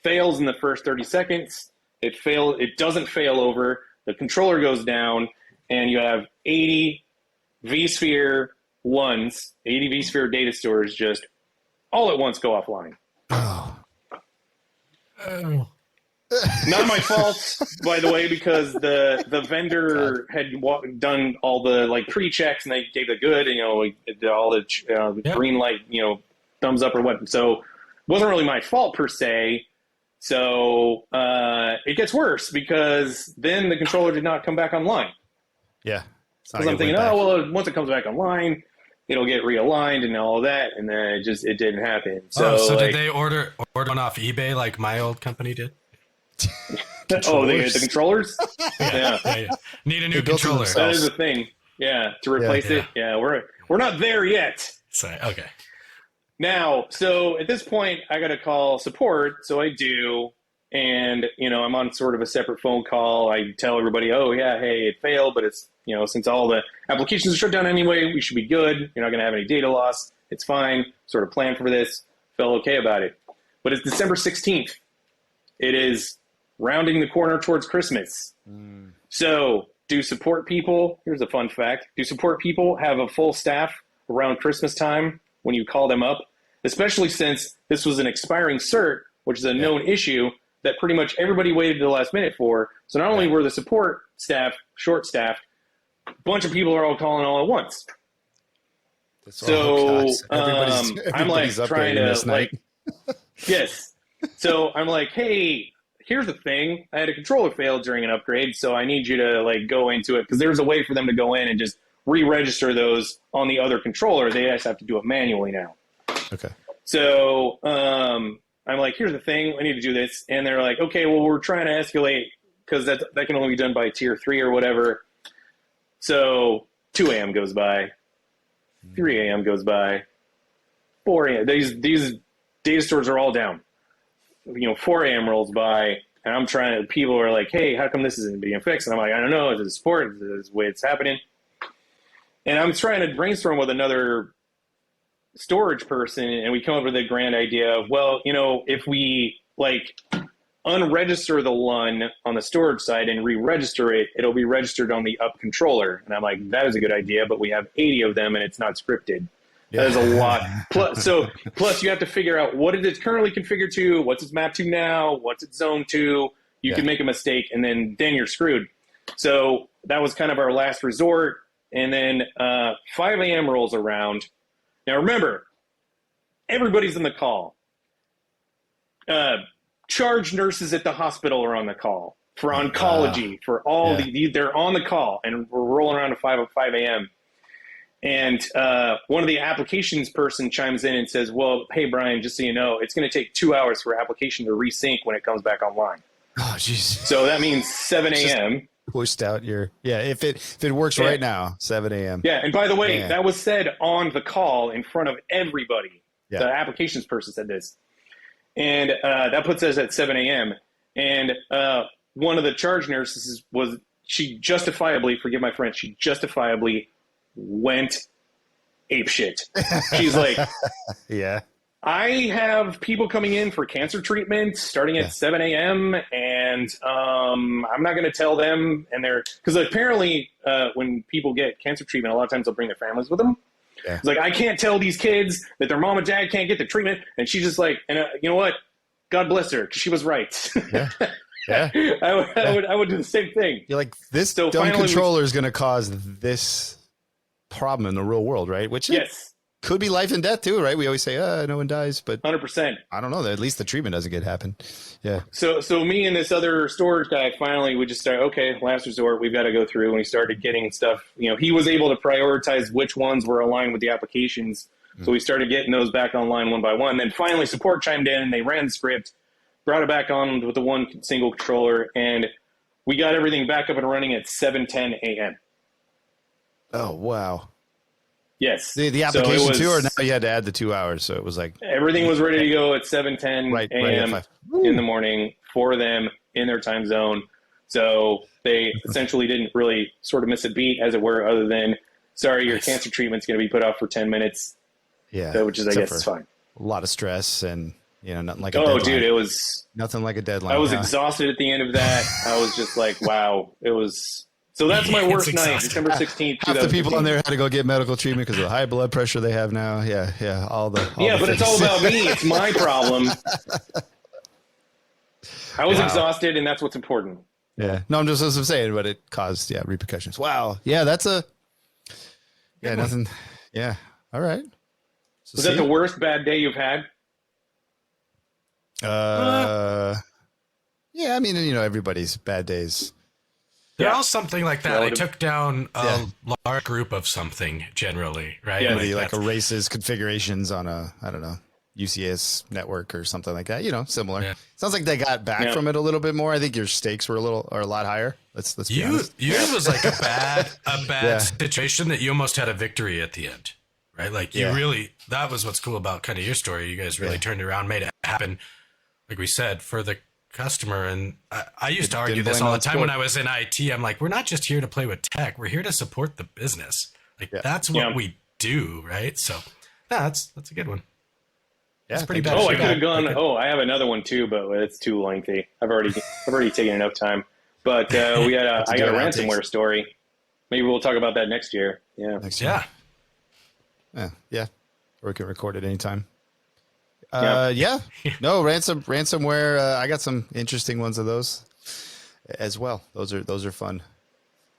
fails in the first 30 seconds. It doesn't fail over. The controller goes down, and you have 80 vSphere 1s, 80 vSphere data stores just all at once go offline. Oh. Not my fault, by the way, because the vendor had done all the like pre-checks and they gave the good, all the green light, thumbs up or what. So it wasn't really my fault per se. So it gets worse because then the controller did not come back online. Yeah. Because I'm thinking, once it comes back online, it'll get realigned and all of that, and then it didn't happen. So, did they order one off eBay like my old company did? The controllers? Yeah. Need a new controller. That is the thing. Yeah, to replace it. Yeah, we're not there yet. Sorry. Okay. Now, so at this point, I got to call support. So I do, and I'm on sort of a separate phone call. I tell everybody, hey, it failed, but it's since all the applications are shut down anyway, we should be good. You're not going to have any data loss. It's fine. Sort of plan for this. Felt okay about it. But it's December 16th. It is rounding the corner towards Christmas. So do support people, here's a fun fact, do support people have a full staff around Christmas time when you call them up? Especially since this was an expiring cert, which is a known issue that pretty much everybody waited to the last minute for. So not only were the support staff short-staffed, a bunch of people are all calling all at once. I'm like trying to yes. So I'm like, hey, here's the thing. I had a controller fail during an upgrade, so I need you to go into it because there's a way for them to go in and just re-register those on the other controller. They just have to do it manually now. Okay. So I'm like, here's the thing. I need to do this. And they're like, okay, well, we're trying to escalate because that can only be done by tier 3 or whatever. So 2 a.m. goes by. 3 a.m. goes by. 4 a.m. These data stores are all down. 4 a.m. rolls by, and people are like, hey, how come this isn't being fixed? And I'm like, I don't know. It's a support. This is the way it's happening. And I'm trying to brainstorm with another storage person, and we come up with a grand idea of, well, if we unregister the LUN on the storage side and re-register it, it'll be registered on the up controller. And I'm like, that is a good idea, but we have 80 of them and it's not scripted. That is a lot. Plus you have to figure out what it is currently configured to, what's it's mapped to now, what's it zoned to. You can make a mistake and then you're screwed. So that was kind of our last resort. And then 5 a.m. rolls around. Now remember, everybody's in the call. Charge nurses at the hospital are on the call for oncology, for all they're on the call, and we're rolling around to 5 a.m. And one of the applications person chimes in and says, well, hey, Brian, just so you know, it's going to take 2 hours for application to resync when it comes back online. Oh, jeez. So that means 7 a.m. Pushed out if it works right now, 7 a.m. Yeah, and by the way, that was said on the call in front of everybody. Yeah. The applications person said this. And that puts us at 7 a.m. And one of the charge nurses she justifiably, forgive my French, she justifiably went apeshit. She's like, yeah, I have people coming in for cancer treatment starting at 7 a.m. and I'm not going to tell them. And because apparently when people get cancer treatment, a lot of times they'll bring their families with them. Yeah. It's like, I can't tell these kids that their mom and dad can't get the treatment. And she's just like, and you know what? God bless her, because she was right. Yeah. Yeah. I would do the same thing. You're like, this dumb controller is going to cause this problem in the real world, right? Which could be life and death too, right? We always say, no one dies, but 100%. I don't know. At least the treatment doesn't happen. Yeah. So me and this other storage guy, finally, we just started, okay, last resort, we've got to go through. And we started getting stuff, he was able to prioritize which ones were aligned with the applications. So we started getting those back online one by one. Then finally support chimed in and they ran the script, brought it back on with the one single controller, and we got everything back up and running at 7:10 a.m. Oh, wow. Yes. The So it application was, too, or now you had to add the 2 hours, so it was like everything was ready to go at 7:10 right at a.m. 5. in the morning for them in their time zone. So they essentially didn't really sort of miss a beat, as it were, other than, sorry, your cancer treatment's going to be put off for 10 minutes, Yeah, which is, I except guess, is for fine. a lot of stress and nothing like a Oh, deadline. dude, it was, Nothing like a deadline. I was Yeah. exhausted at the end of that. I was just like, wow, it was, so that's my worst night, exhausting. December 16th. Half the people on there had to go get medical treatment because of the high blood pressure they have now. Yeah, all the Yeah, but it's all about me. It's my problem. I was exhausted, and that's what's important. Yeah, no, I'm just as I'm saying, but it caused repercussions. Wow, yeah, that's a nothing. Yeah, all right. So Was that the worst bad day you've had? Yeah, I mean, everybody's bad days. They're all something like that. Relative. They took down a large group of something generally, right? Yeah, Maybe like that's- erases configurations on a, I don't know, UCS network or something like that. Similar. Yeah. Sounds like they got back from it a little bit more. I think your stakes were a lot higher. Let's be honest. yours was like a bad situation that you almost had a victory at the end, right? Like you really, that was what's cool about kind of your story. You guys really turned around, made it happen. Like we said, for the customer. And I used to argue this all the time when I was in IT. I'm like, we're not just here to play with tech. We're here to support the business. Like that's what we do. Right. So that's a good one. Yeah, pretty bad. Oh, I could have gone. Oh, I have another one too, but it's too lengthy. I've already taken enough time. But I got a ransomware story. Maybe we'll talk about that next year. Yeah. Yeah. Or we can record it anytime. No, ransomware. I got some interesting ones of those as well. Those are fun. I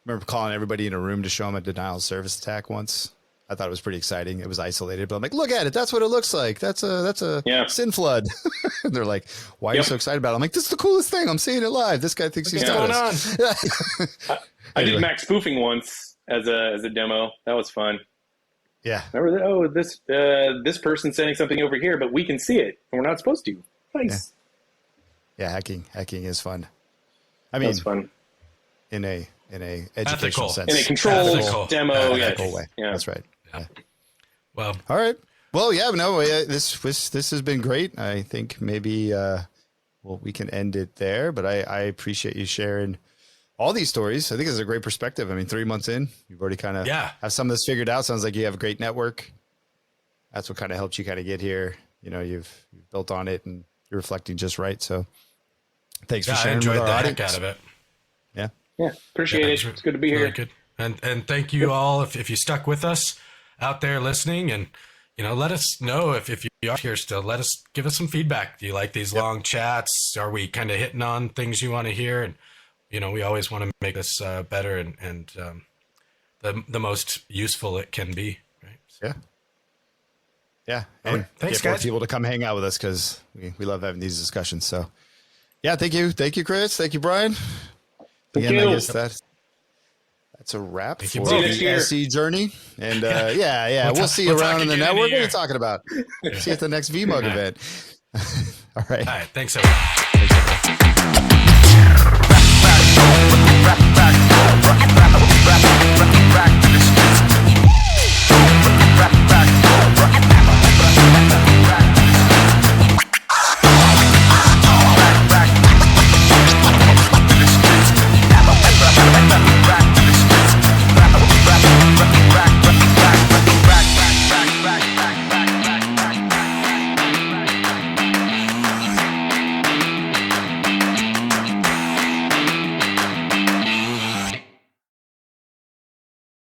remember calling everybody in a room to show them a denial of service attack once. I thought it was pretty exciting. It was isolated, but I'm like, look at it. That's what it looks like. That's a sin flood. And they're like, why are you so excited about it? I'm like, this is the coolest thing. I'm seeing it live. This guy thinks he's got us. I did Mac spoofing once as a demo. That was fun. Yeah. Remember that? Oh, this person's sending something over here, but we can see it, and we're not supposed to. Nice. Yeah, hacking is fun. I mean, that's fun in a educational sense, in a controlled demo. Ethical way. Yeah, that's right. Yeah. Well, all right. Well, this has been great. I think maybe we can end it there. But I appreciate you sharing all these stories. I think it's a great perspective. I mean, 3 months in, you've already kind of have some of this figured out. Sounds like you have a great network. That's what kind of helped you kind of get here. You've built on it and you're reflecting just right. So thanks for sharing. I enjoyed with our the audience. heck out of it. Yeah. Appreciate it. It's good to be here. Good. And thank you all if you stuck with us out there listening, and let us know if you are here still. Give us some feedback. Do you like these long chats? Are we kind of hitting on things you want to hear? And we always want to make this better and the most useful it can be. Right? So. Yeah. And thanks, get more guys. people to come hang out with us because we love having these discussions. So, thank you, Chris. Thank you, Brian. Thank Again, you. I guess that's a wrap for you. the SE journey. And we'll see you around in the network. What are you talking about? See you at the next VMUG event. All right. All right. Thanks, everyone. Thanks, everyone.